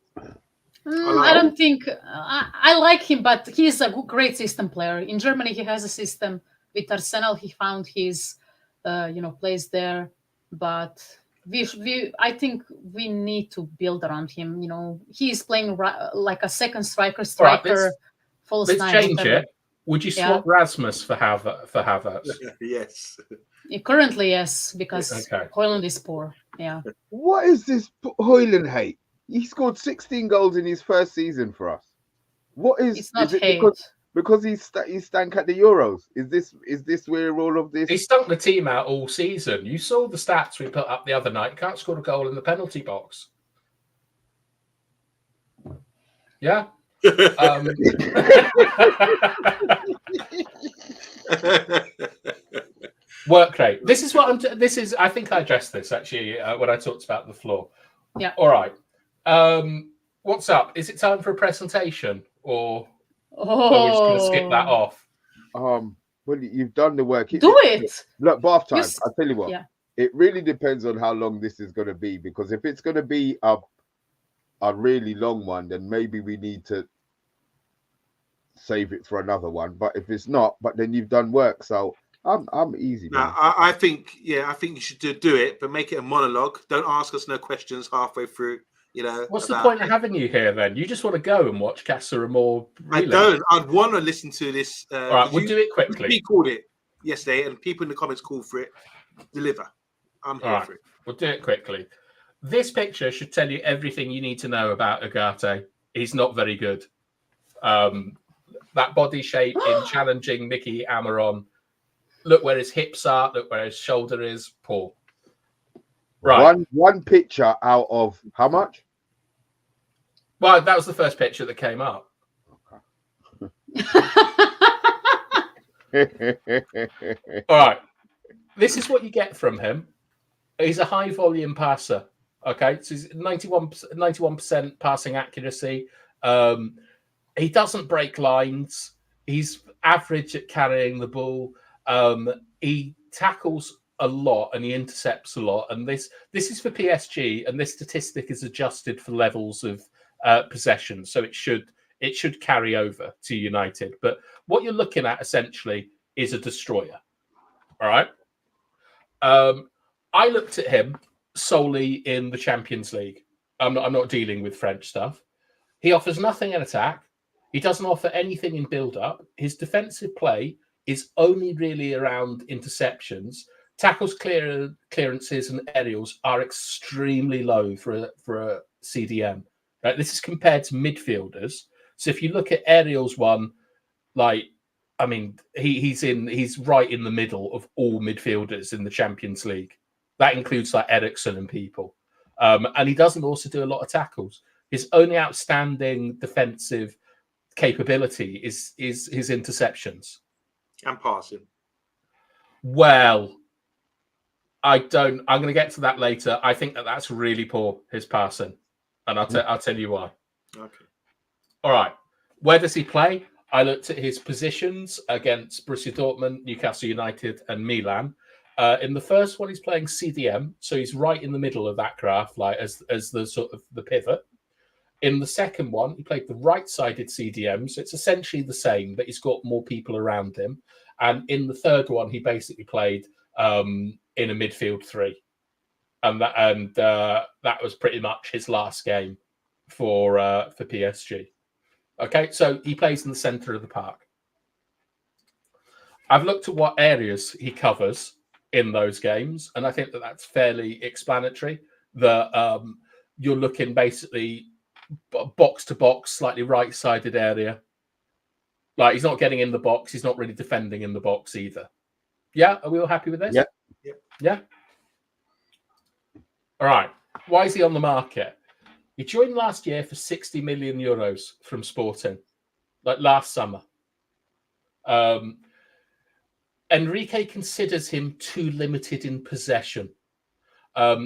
I don't think... I like him, but he's a great system player. In Germany, he has a system. With Arsenal, he found his place there. But... I think we need to build around him. He's playing like a second striker, Right, false let's nine. Change it. Would you swap Rasmus for Havertz? Yes. Currently, yes, because Højlund is poor. Yeah. What is this Højlund hate? He scored 16 goals in his first season for us. What is? It's not is it hate. Because he stank at the Euros. Is this where all of this? He stunk the team out all season. You saw the stats we put up the other night. Can't score a goal in the penalty box. Yeah. Work rate. This is what I'm. This is. I think I addressed this actually when I talked about the floor. Yeah. All right. What's up? Is it time for a presentation or? Are we just going to skip that off? Well, you've done the work. Do it. Look, bath time. I'll tell you what. Yeah. It really depends on how long this is going to be. Because if it's going to be a really long one, then maybe we need to save it for another one. But if it's not, then you've done work. So I'm easy. Man. I think you should do it, but make it a monologue. Don't ask us no questions halfway through. What's the point of having you here then? You just want to go and watch Casa Amor? I don't. I'd want to listen to this. All right, we'll do it quickly. We called it yesterday, and people in the comments called for it. Deliver. I'm here for it. We'll do it quickly. This picture should tell you everything you need to know about Ugarte. He's not very good. That body shape in challenging Mickey Amaron. Look where his hips are. Look where his shoulder is. Poor. Right. One picture out of how much? Well, that was the first picture that came up. All right. This is what you get from him. He's a high volume passer. Okay. So he's 91% passing accuracy. He doesn't break lines. He's average at carrying the ball. He tackles a lot and he intercepts a lot. And this is for PSG, and this statistic is adjusted for levels of possession. So it should carry over to United. But what you're looking at essentially is a destroyer. All right. I looked at him solely in the Champions League. I'm not dealing with French stuff. He offers nothing in attack. He doesn't offer anything in build-up. His defensive play is only really around interceptions. Tackles, clearances, and aerials are extremely low for a CDM. Right? This is compared to midfielders. So if you look at aerials one, he's right in the middle of all midfielders in the Champions League. That includes like Eriksen and people. And he doesn't also do a lot of tackles. His only outstanding defensive capability is his interceptions. And passing. Well, I'm going to get to that later. I think that's really poor, his passing, and I'll tell you why. Okay. All right. Where does he play? I looked at his positions against Borussia Dortmund, Newcastle United, and Milan. In the first one, he's playing CDM, so he's right in the middle of that graph, like as the sort of the pivot. In the second one, he played the right-sided CDM, so it's essentially the same, but he's got more people around him. And in the third one, he basically played in a midfield three, and that was pretty much his last game for PSG. Okay, so he plays in the centre of the park. I've looked at what areas he covers in those games, and I think that's fairly explanatory. That you're looking basically box to box, slightly right-sided area. Like, he's not getting in the box. He's not really defending in the box either. Yeah? Are we all happy with this? Yep. Yeah? All right. Why is he on the market? He joined last year for 60 million euros from Sporting, like last summer. Enrique considers him too limited in possession.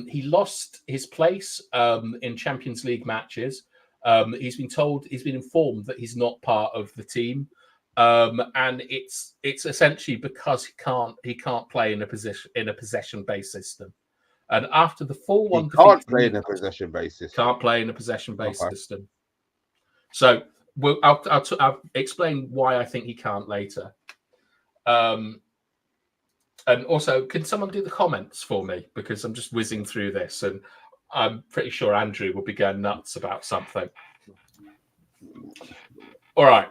He lost his place in Champions League matches. He's been informed that he's not part of the team, and it's essentially because he can't play in a possession-based system. And after the 4-1 defeat, can't play in a possession-based system. Can't play in a possession-based system. So I'll explain why I think he can't later. And also, can someone do the comments for me? Because I'm just whizzing through this, and I'm pretty sure Andrew will be going nuts about something. All right.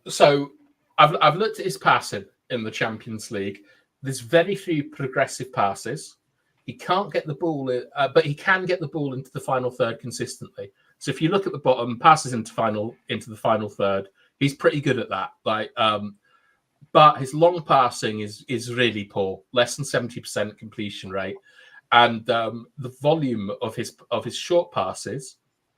So I've looked at his passing in the Champions League. There's very few progressive passes. He can't get the ball, but he can get the ball into the final third consistently. So if you look at the bottom, passes into the final third, he's pretty good at that. But his long passing is really poor, less than 70% completion rate, and the volume of his short passes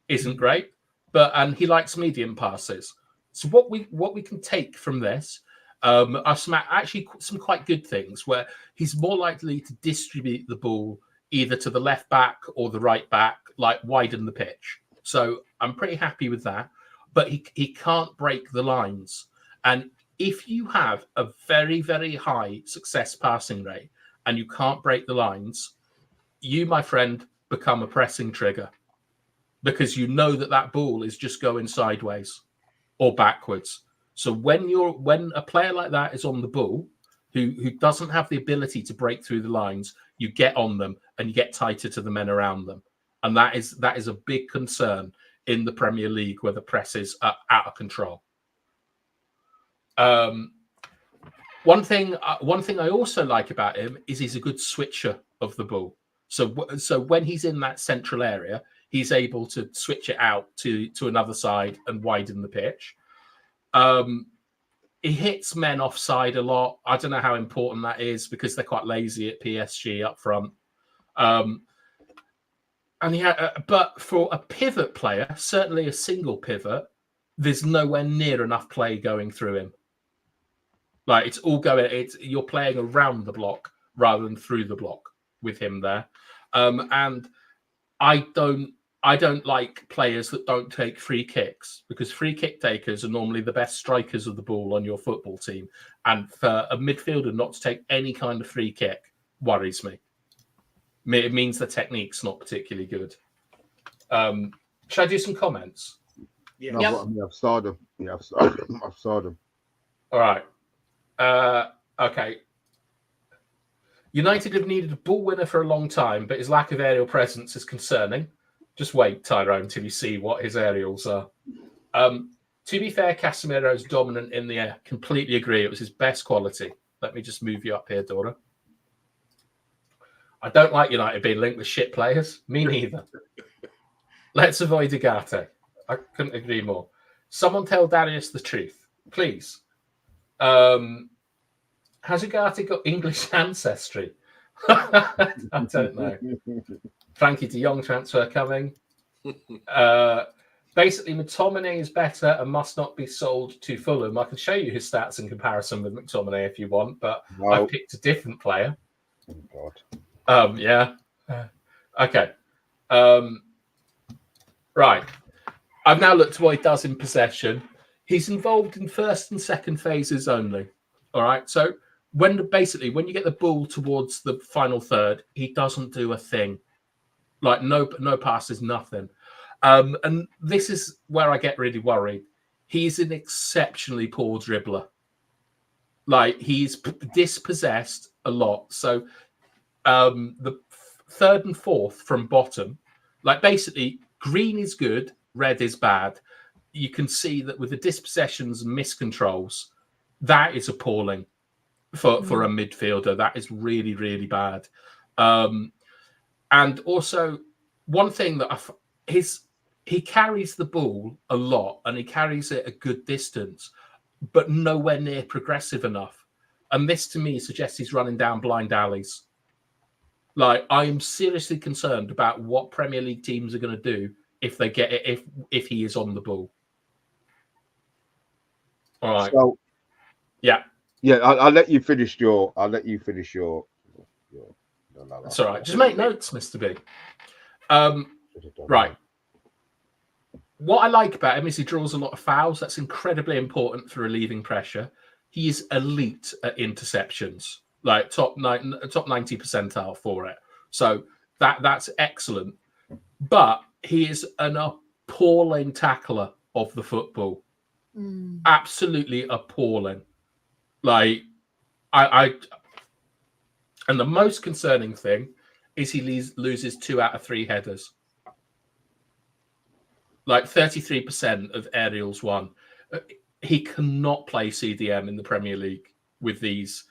isn't great. And he likes medium passes. So what we can take from this are some quite good things, where he's more likely to distribute the ball either to the left back or the right back, like widen the pitch. So I'm pretty happy with that. But he can't break the lines. And if you have a very, very high success passing rate and you can't break the lines, you, my friend, become a pressing trigger, because you know that ball is just going sideways or backwards. So when a player like that is on the ball, who doesn't have the ability to break through the lines, you get on them and you get tighter to the men around them. And that is a big concern in the Premier League, where the presses are out of control. One thing I also like about him is he's a good switcher of the ball. So when he's in that central area, he's able to switch it out to another side and widen the pitch. He hits men offside a lot. I don't know how important that is, because they're quite lazy at PSG up front. But for a pivot player, certainly a single pivot, there's nowhere near enough play going through him. Like, it's all going. You're playing around the block rather than through the block with him there. And I don't like players that don't take free kicks, because free kick takers are normally the best strikers of the ball on your football team. And for a midfielder not to take any kind of free kick worries me. It means the technique's not particularly good. Should I do some comments? Yeah. No, I've starred them. Yeah, I've starred them. All right. Okay. United have needed a ball winner for a long time, but his lack of aerial presence is concerning. Just wait, Tyrone, until you see what his aerials are. To be fair, Casemiro's dominant in the air. Completely agree. It was his best quality. Let me just move you up here, Dora. I don't like United being linked with shit players. Me neither. Let's avoid Ugarte. I couldn't agree more. Someone tell Darius the truth, please. Has Ugarte got English ancestry? I don't know. Frankie de Jong transfer coming. Basically, McTominay is better and must not be sold to Fulham. I can show you his stats in comparison with McTominay if you want, but No. I've picked a different player. Oh, God. Yeah. Okay. Right. I've now looked at what he does in possession. He's involved in first and second phases only. All right. So when you get the ball towards the final third, he doesn't do a thing. Like no passes, nothing. And this is where I get really worried. He's an exceptionally poor dribbler. Like he's dispossessed a lot. So the third and fourth from bottom, like basically green is good, red is bad. You can see that with the dispossessions and miscontrols, that is appalling for a midfielder. That is really, really bad. And also, one thing that he carries the ball a lot and he carries it a good distance, but nowhere near progressive enough. And this to me suggests he's running down blind alleys. Like, I am seriously concerned about what Premier League teams are going to do if they get it, if he is on the ball. All right. So, yeah. I'll let you finish your. That's all right. Just make notes, Mr. B. Right. What I like about him is he draws a lot of fouls. That's incredibly important for relieving pressure. He is elite at interceptions, like top 90 percentile for it. So that's excellent. But he is an appalling tackler of the football. Absolutely appalling. Like and the most concerning thing is he loses 2 out of 3 headers. Like 33% of aerials won. He cannot play CDM in the Premier League with these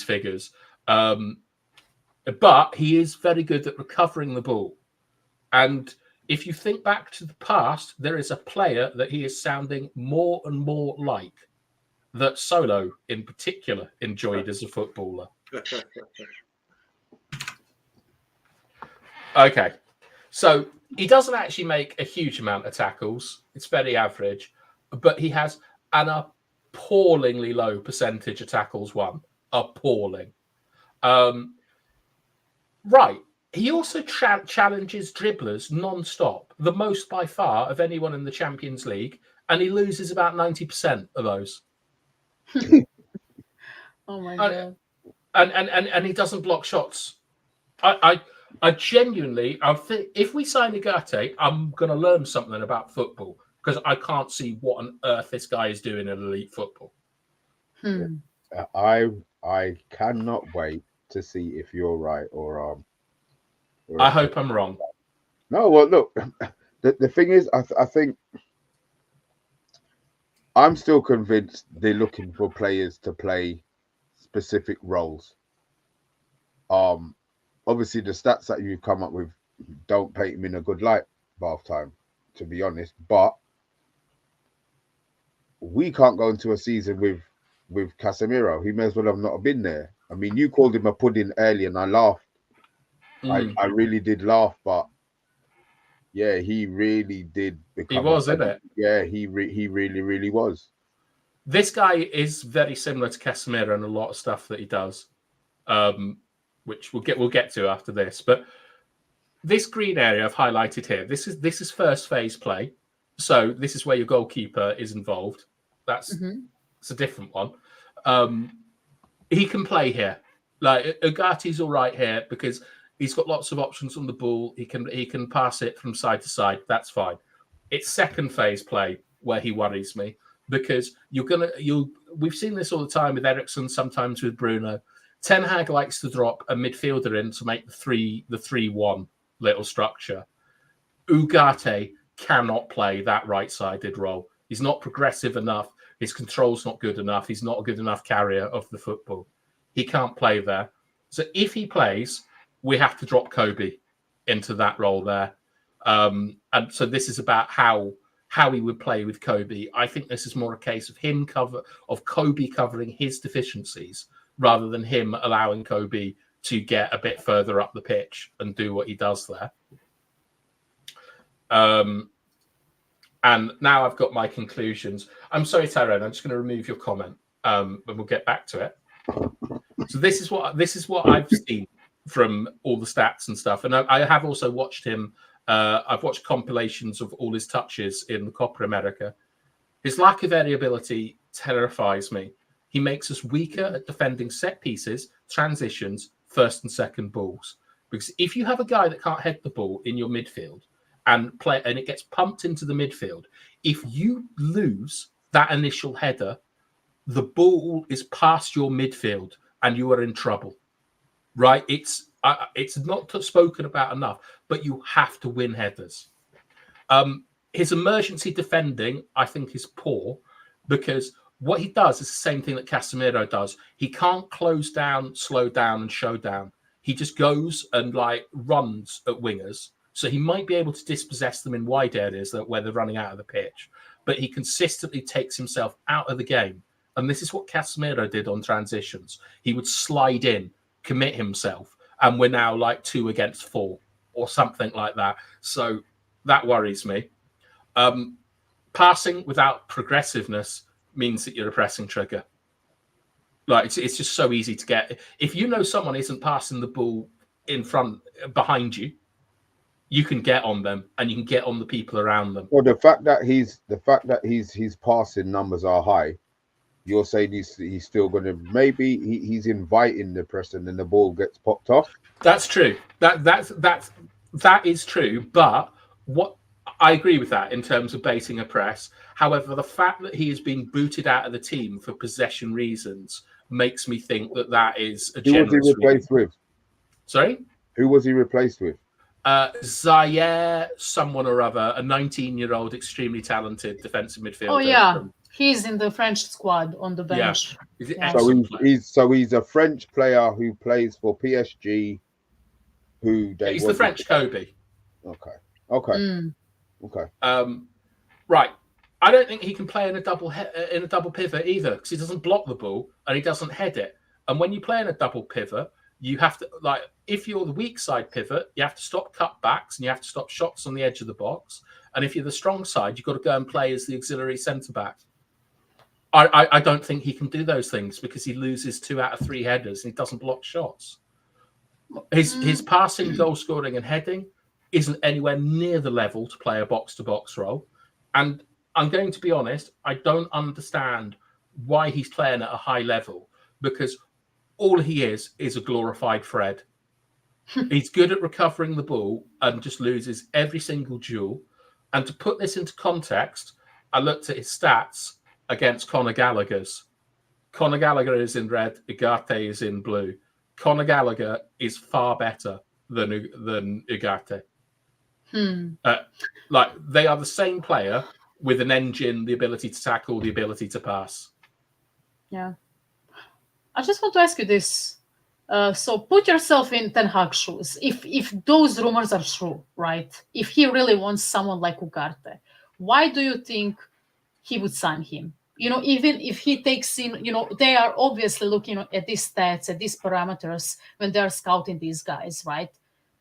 figures. But he is very good at recovering the ball. And if you think back to the past, there is a player that he is sounding more and more like, that Solo in particular enjoyed as a footballer. Okay. So he doesn't actually make a huge amount of tackles. It's very average, but he has an appallingly low percentage of tackles won. Appalling. Right. He also challenges dribblers non-stop, the most by far of anyone in the Champions League, and he loses about 90% of those. Oh my God. And he doesn't block shots. I genuinely, I think if we sign Ugarte, I'm going to learn something about football, because I can't see what on earth this guy is doing in elite football. I cannot wait to see if you're right or I hope I'm wrong. No, well, look, the thing is, I think I'm still convinced they're looking for players to play specific roles. Obviously, the stats that you've come up with don't paint him in a good light, half time, to be honest. But we can't go into a season with Casemiro. He may as well have not been there. I mean, you called him a pudding earlier, and I laughed. I really did laugh, but yeah, he really did become. He was, isn't it? Yeah, he really, really was. This guy is very similar to Casemiro in a lot of stuff that he does, which we'll get to after this. But this green area I've highlighted here, this is first phase play. So this is where your goalkeeper is involved. It's a different one. He can play here. Like Ugarte's all right here because he's got lots of options on the ball. He can pass it from side to side. That's fine. It's second phase play where he worries me, because we've seen this all the time with Eriksen, sometimes with Bruno. Ten Hag likes to drop a midfielder in to make the 3-1 little structure. Ugarte cannot play that right-sided role. He's not progressive enough. His control's not good enough. He's not a good enough carrier of the football. He can't play there. So if he plays, we have to drop Kobe into that role there. And so this is about how he would play with Kobe. I think this is more a case of Kobe covering his deficiencies rather than him allowing Kobe to get a bit further up the pitch and do what he does there. And now I've got my conclusions. I'm sorry, Tyrone, I'm just going to remove your comment, and we'll get back to it. So this is what I've seen from all the stats and stuff. And I have also watched him. I've watched compilations of all his touches in the Copa America. His lack of variability terrifies me. He makes us weaker at defending set pieces, transitions, first and second balls. Because if you have a guy that can't head the ball in your midfield and it gets pumped into the midfield, if you lose that initial header, the ball is past your midfield and you are in trouble, right? It's not spoken about enough, but you have to win headers. His emergency defending, I think, is poor because what he does is the same thing that Casemiro does. He can't close down, slow down, and show down. He just goes and runs at wingers. So he might be able to dispossess them in wide areas where they're running out of the pitch, but he consistently takes himself out of the game. And this is what Casemiro did on transitions. He would slide in, commit himself, and we're now 2 against 4 or something like that. So that worries me. Passing without progressiveness means that you're a pressing trigger. It's just so easy to get. If you know someone isn't passing the ball in front, behind you, you can get on them and you can get on the people around them. Well, the fact that his passing numbers are high, you're saying he's still going to he's inviting the press and then the ball gets popped off. That's true. That is true. But what I agree with that in terms of baiting a press. However, the fact that he is being booted out of the team for possession reasons makes me think that is a generous. Who was he replaced with? Sorry? Who was he replaced with? Zaire, someone or other, a 19-year-old, extremely talented defensive midfielder. Oh yeah, he's in the French squad on the bench. Yeah. So he's a French player who plays for PSG. He's the French Kobe. Okay. Right. I don't think he can play in a double pivot either because he doesn't block the ball and he doesn't head it. And when you play in a double pivot, you have to if you're the weak side pivot, you have to stop cutbacks and you have to stop shots on the edge of the box. And if you're the strong side, you've got to go and play as the auxiliary centre back. I don't think he can do those things because he loses 2 out of 3 headers and he doesn't block shots. His passing, goal scoring, and heading isn't anywhere near the level to play a box-to-box role. And I'm going to be honest, I don't understand why he's playing at a high level because all he is a glorified Fred. He's good at recovering the ball and just loses every single duel. And to put this into context, I looked at his stats against Conor Gallagher's. Conor Gallagher is in red, Ugarte is in blue. Conor Gallagher is far better than Ugarte. They are the same player with an engine, the ability to tackle, the ability to pass. Yeah. I just want to ask you this. So put yourself in Ten Hag's shoes. If those rumors are true, right? If he really wants someone like Ugarte, why do you think he would sign him? Even if he takes in, they are obviously looking at these stats, at these parameters when they're scouting these guys, right?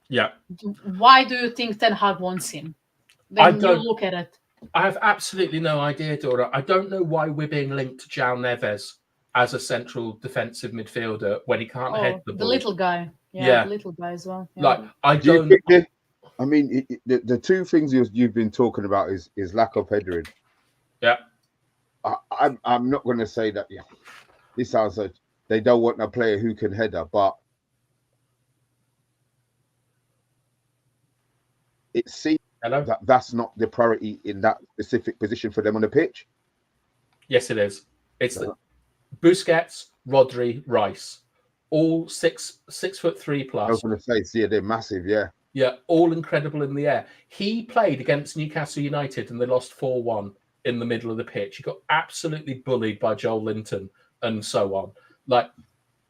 Yeah. Why do you think Ten Hag wants him? When you look at it. I have absolutely no idea, Dora. I don't know why we're being linked to João Neves as a central defensive midfielder when he can't head the ball. The little guy. Yeah, the little guy as well. Yeah. The two things you've been talking about is lack of headering. Yeah. I'm not going to say that. Yeah, this sounds like they don't want a player who can header, but it seems that's not the priority in that specific position for them on the pitch. Yes, it is. It's Busquets, Rodri, Rice, all 6'3" plus. I was going to say, yeah, they're massive. Yeah, all incredible in the air. He played against Newcastle United and they lost 4-1 in the middle of the pitch. He got absolutely bullied by Joel Linton and so on.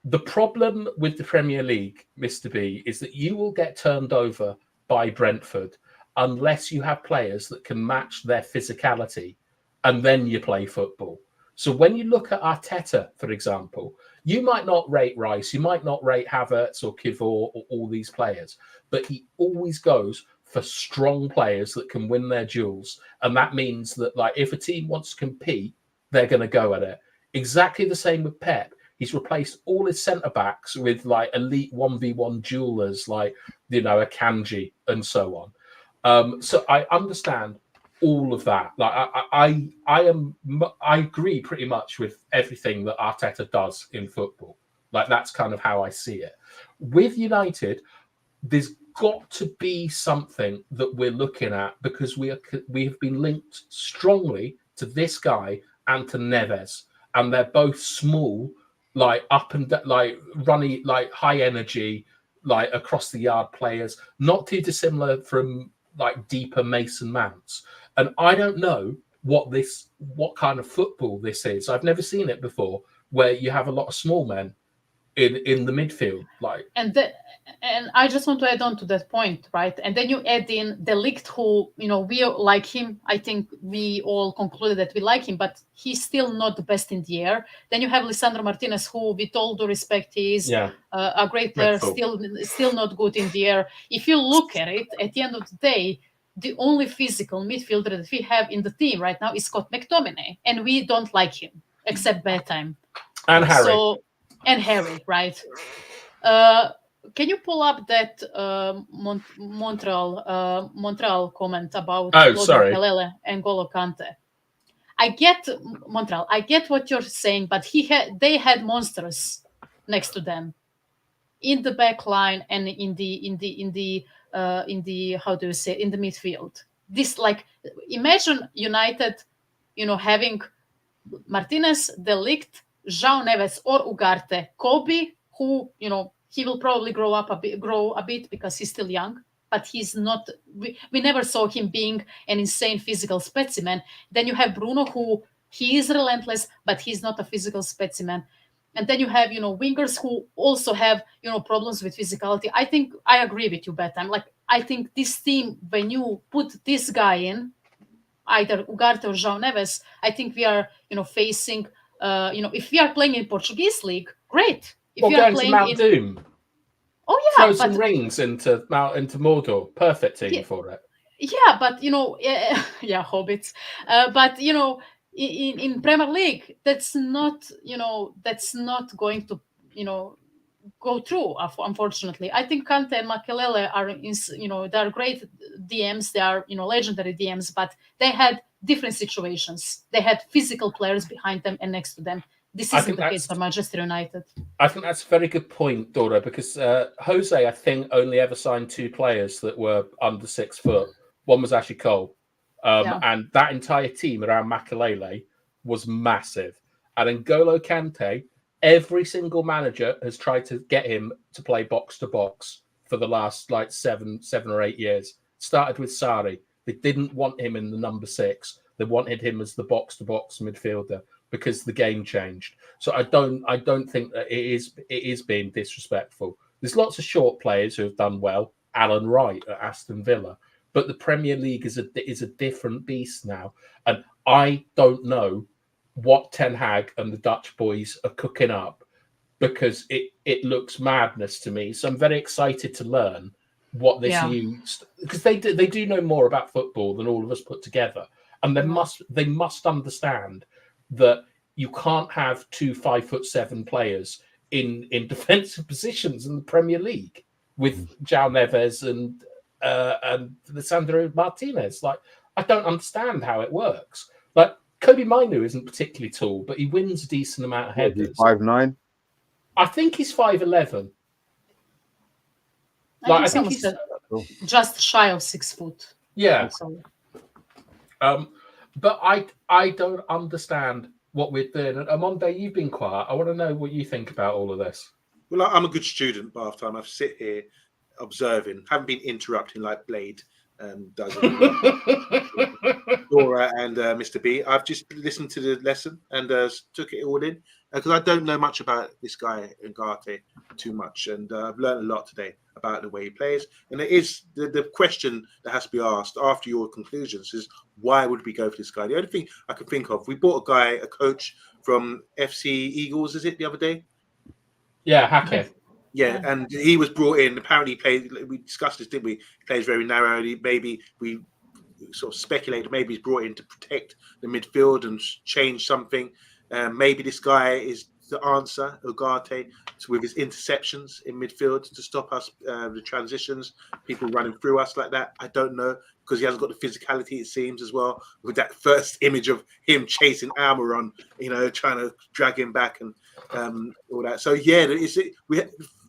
The problem with the Premier League, Mr. B, is that you will get turned over by Brentford unless you have players that can match their physicality and then you play football. So when you look at Arteta, for example, you might not rate Rice, you might not rate Havertz or Kivior or all these players, but he always goes for strong players that can win their duels. And that means that, like, if a team wants to compete, they're going to go at it. Exactly the same with Pep. He's replaced all his centre-backs with, like, elite 1v1 duelers, like, you know, a Kanji and so on. So I understand all of that. Like, I agree pretty much with everything that Arteta does in football. Like, that's kind of how I see it. With United, there's got to be something that we're looking at, because we have been linked strongly to this guy and to Neves, and they're both small, like up and like runny, like high energy, like across the yard players, not too dissimilar from like deeper Mason Mounts. And I don't know what kind of football this is. I've never seen it before, where you have a lot of small men in the midfield, like. And I just want to add on to that point, right? And then you add in De Ligt, who, you know, we like him. I think we all concluded that we like him, but he's still not the best in the air. Then you have Lisandro Martinez, who, with all due respect, is a great player, still not good in the air. If you look at it, at the end of the day, the only physical midfielder that we have in the team right now is Scott McTominay, and we don't like him, except bad time. And Harry. And Harry, right? Can you pull up that Montreal comment about Makelele and N'Golo Kante? I get Montreal. I get what you're saying, but they had monsters next to them in the back line and in the how do you say, in the midfield. This, like, imagine United, you know, having Martinez, De Ligt, João Neves, or Ugarte, Kobe, who, you know, he will probably grow a bit because he's still young, but he's not. We never saw him being an insane physical specimen. Then you have Bruno, who he is relentless, but he's not a physical specimen. And then you have, you know, wingers who also have, you know, problems with physicality. I think I agree with you, Betam. Like, I think this team, when you put this guy in, either Ugarte or João Neves, I think we are, you know, facing, you know, if we are playing in Portuguese league, great. If we are playing Mount Doom. Oh yeah, throw some rings into Mordor. Perfect team for it. Yeah, but you know, yeah, hobbits. But you know, in Premier League, that's not going to, you know, go through. Unfortunately, I think Kante and Makelele are, you know, they are great DMs. They are, you know, legendary DMs, but they had different situations. They had physical players behind them and next to them. This isn't the case for Manchester United. I think that's a very good point, Dora, because Jose, I think, only ever signed 2 players that were under 6 foot. One was Ashley Cole. And that entire team around Makelele was massive. And N'Golo Kante, every single manager has tried to get him to play box to box for the last like 7 or 8 years. Started with Sarri. They didn't want him in the number 6. They wanted him as the box to box midfielder, because the game changed. So I don't think that it is being disrespectful. There's lots of short players who have done well. Alan Wright at Aston Villa, but the Premier League is a different beast now, and I don't know what Ten Hag and the Dutch boys are cooking up, because it looks madness to me. So I'm very excited to learn what this new, because they do know more about football than all of us put together, and they must understand that you can't have 2 5'7" players in defensive positions in the Premier League with João Neves and Lisandro Martinez. Like, I don't understand how it works. Like, Kobe Mainu isn't particularly tall, but he wins a decent amount of headers. 5'9"? I think he's 5'11". I think he's just shy of 6 foot. Yeah. But I don't understand what we're doing. And Amonde, you've been quiet. I want to know what you think about all of this. Well, I'm a good student, but after time I've sit here observing, haven't been interrupting like Blade does. Dora and Mr. B. I've just listened to the lesson and took it all in, because I don't know much about this guy Ugarte too much, and I've learned a lot today about the way he plays. And it is the question that has to be asked after your conclusions is, why would we go for this guy? The only thing I could think of, we bought a coach from FC Eagles, is it, the other day? Yeah, Hackett. Yeah, and he was brought in. Apparently, we discussed this, didn't we? He plays very narrowly. Maybe we sort of speculated maybe he's brought in to protect the midfield and change something. Maybe this guy is the answer, Ugarte, with his interceptions in midfield to stop us, the transitions, people running through us like that. I don't know, because he hasn't got the physicality, it seems, as well, with that first image of him chasing Almiron, trying to drag him back and all that. So, yeah,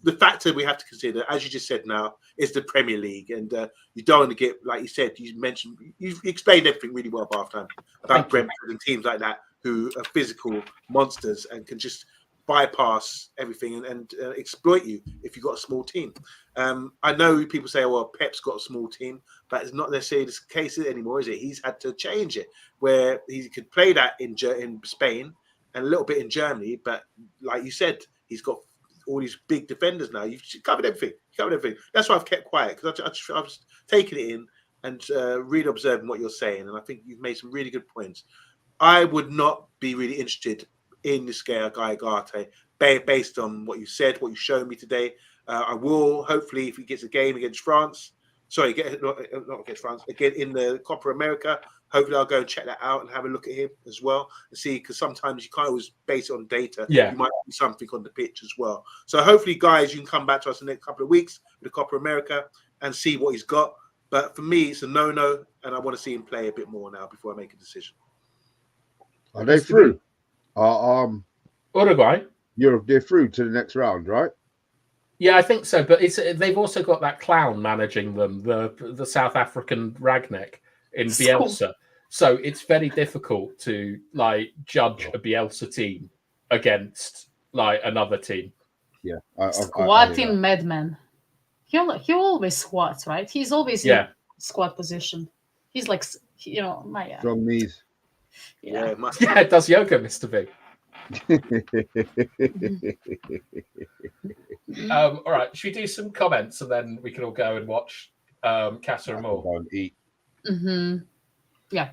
the factor we have to consider, as you just said now, is the Premier League. And you don't want to get, like you said, you've explained everything really well, halftime, about Brentford and teams like that who are physical monsters and can just bypass everything and exploit you if you've got a small team. I know people say, well, Pep's got a small team, but it's not necessarily the case anymore, is it? He's had to change it, where he could play that in Spain and a little bit in Germany, but like you said, he's got all these big defenders now. You've covered everything. That's why I've kept quiet, because I was taking it in and really observing what you're saying, and I think you've made some really good points. I would not be really interested in this guy Ugarte, based on what you said, what you showed me today. I will, hopefully, if he gets a game against France, not against France, again in the Copa America, hopefully I'll go and check that out and have a look at him as well and see, because sometimes you can't always base it on data. Yeah. You might do something on the pitch as well. So hopefully, guys, you can come back to us in the next couple of weeks with the Copa America and see what he's got. But for me, it's a no-no, and I want to see him play a bit more now before I make a decision. Are they through? Uruguay? Europe, they're through to the next round, right? Yeah, I think so. But they've also got that clown managing them, the South African Ragnek in Bielsa. So it's very difficult to judge a Bielsa team against another team. Yeah, squatting madman. He always squats, right? He's always in squat position. He's like, strong knees. Yeah, does yoga, Mr. V. All right, should we do some comments and then we can all go and watch Casa Amor? Go and eat. Mm-hmm. Yeah.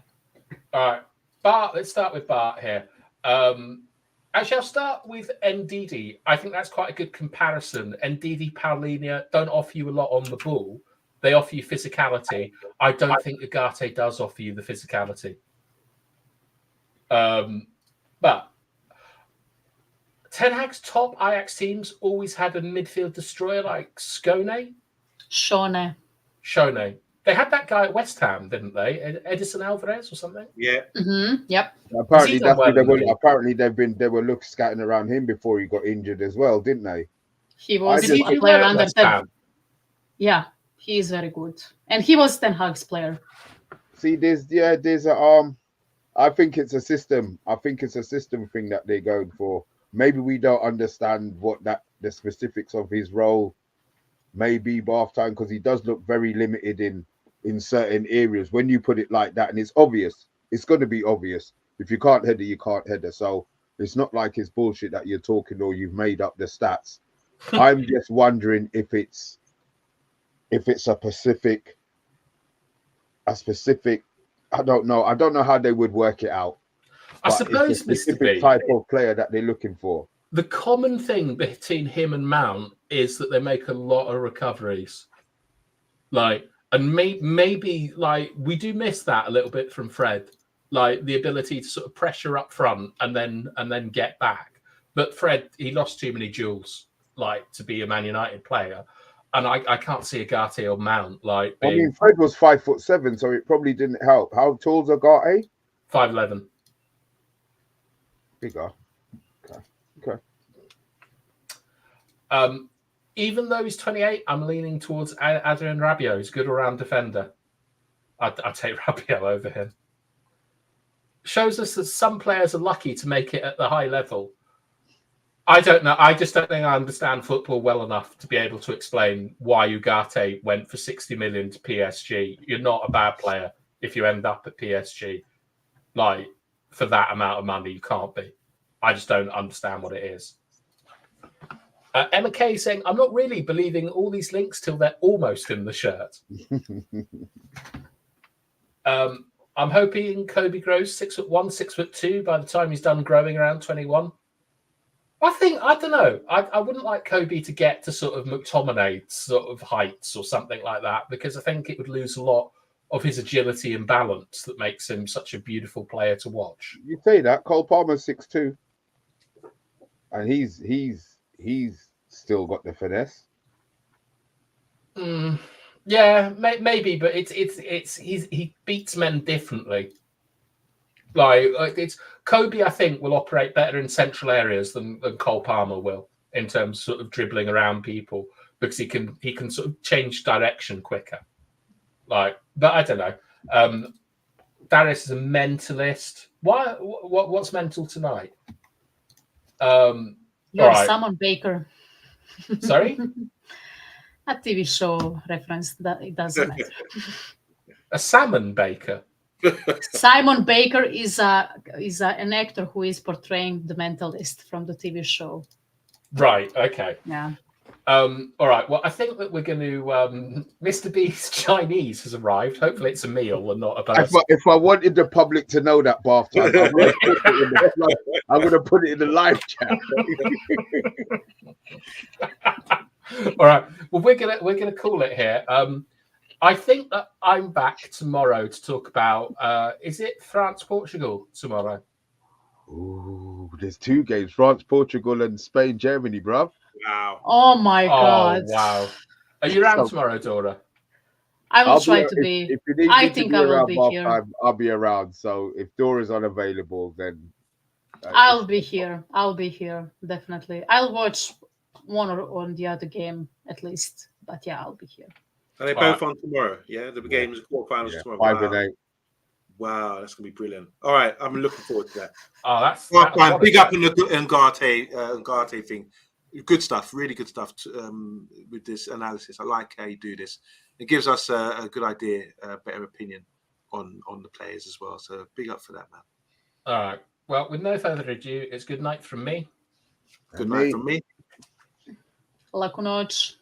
All right, Bart. Let's start with Bart here. Actually, I'll start with Ndidi. I think that's quite a good comparison. Ndidi, Paulinho don't offer you a lot on the ball. They offer you physicality. I don't think Ugarte does offer you the physicality. But Ten Hag's top Ajax teams always had a midfield destroyer like Shone. They had that guy at West Ham, didn't they? Edison Alvarez or something? Yeah. Mm-hmm. Yep. Apparently, they were scatting around him before he got injured as well, didn't they? He was a player under Ten. Yeah, he is very good, and he was Ten Hag's player. See, there's a I think it's a system. I think it's a system thing that they're going for. Maybe we don't understand what the specifics of his role may be by half time, because he does look very limited in certain areas. When you put it like that, and it's obvious, it's going to be obvious. If you can't header, you can't header. So it's not like it's bullshit that you're talking or you've made up the stats. I'm just wondering if it's a specific. I don't know. I don't know how they would work it out. I suppose, Mr. B, type of player that they're looking for. The common thing between him and Mount is that they make a lot of recoveries. And maybe we do miss that a little bit from Fred, the ability to sort of pressure up front and then get back. But Fred, he lost too many duels, to be a Man United player. And I can't see Ugarte or Mount I mean, Fred was 5'7", so it probably didn't help. How tall's Ugarte? 5'11". Bigger. Okay. Even though he's 28, I'm leaning towards Adrien Rabiot. He's a good all-round defender. I'd take Rabiot over him. Shows us that some players are lucky to make it at the high level. I don't know. I just don't think I understand football well enough to be able to explain why Ugarte went for 60 million to PSG. You're not a bad player if you end up at PSG. For that amount of money, you can't be. I just don't understand what it is. Emma Kay saying, I'm not really believing all these links till they're almost in the shirt. I'm hoping Kobe grows 6'1", 6'2" by the time he's done growing around 21. I don't know. I wouldn't like Kobe to get to sort of McTominay sort of heights or something like that, because I think it would lose a lot of his agility and balance that makes him such a beautiful player to watch. You say that Cole Palmer's 6'2", and he's still got the finesse. Yeah, maybe, but he beats men differently. Like it's Kobe, I think, will operate better in central areas than Cole Palmer will in terms of sort of dribbling around people, because he can sort of change direction quicker. Like, but I don't know. Darius is a mentalist. What's mental tonight? You're right. Salmon Baker. Sorry? A TV show reference, that it doesn't matter. A salmon baker. Simon Baker is an actor who is portraying the mentalist from the TV show. Right. Okay. Yeah. All right. Well, I think that we're going to. Mr. Beast Chinese has arrived. Hopefully, it's a meal and not a person. If I wanted the public to know that bath time, I'm going to put it in the live chat. All right. Well, we're gonna call it here. I think that I'm back tomorrow to talk about. Is it France-Portugal tomorrow? Ooh, there's 2 games: France, Portugal, and Spain, Germany, bruv. Wow. Oh my God. Wow. Are you around tomorrow, Dora? I will try to be. If you need I me to think be I will around be half here. time, I'll be around. So if Dora's unavailable, then I'll be here. I'll be here, definitely. I'll watch one or on the other game at least. But yeah, I'll be here. Are they both on tomorrow? Yeah, the games, quarterfinals tomorrow. 5 and 8. Wow, that's gonna be brilliant. All right, I'm looking forward to that. Oh, that's big up on the Ugarte thing. Good stuff, really good stuff with this analysis. I like how you do this. It gives us a good idea, a better opinion on the players as well. So big up for that, man. All right. Well, with no further ado, it's good night from me. Good night from me. Laku noć.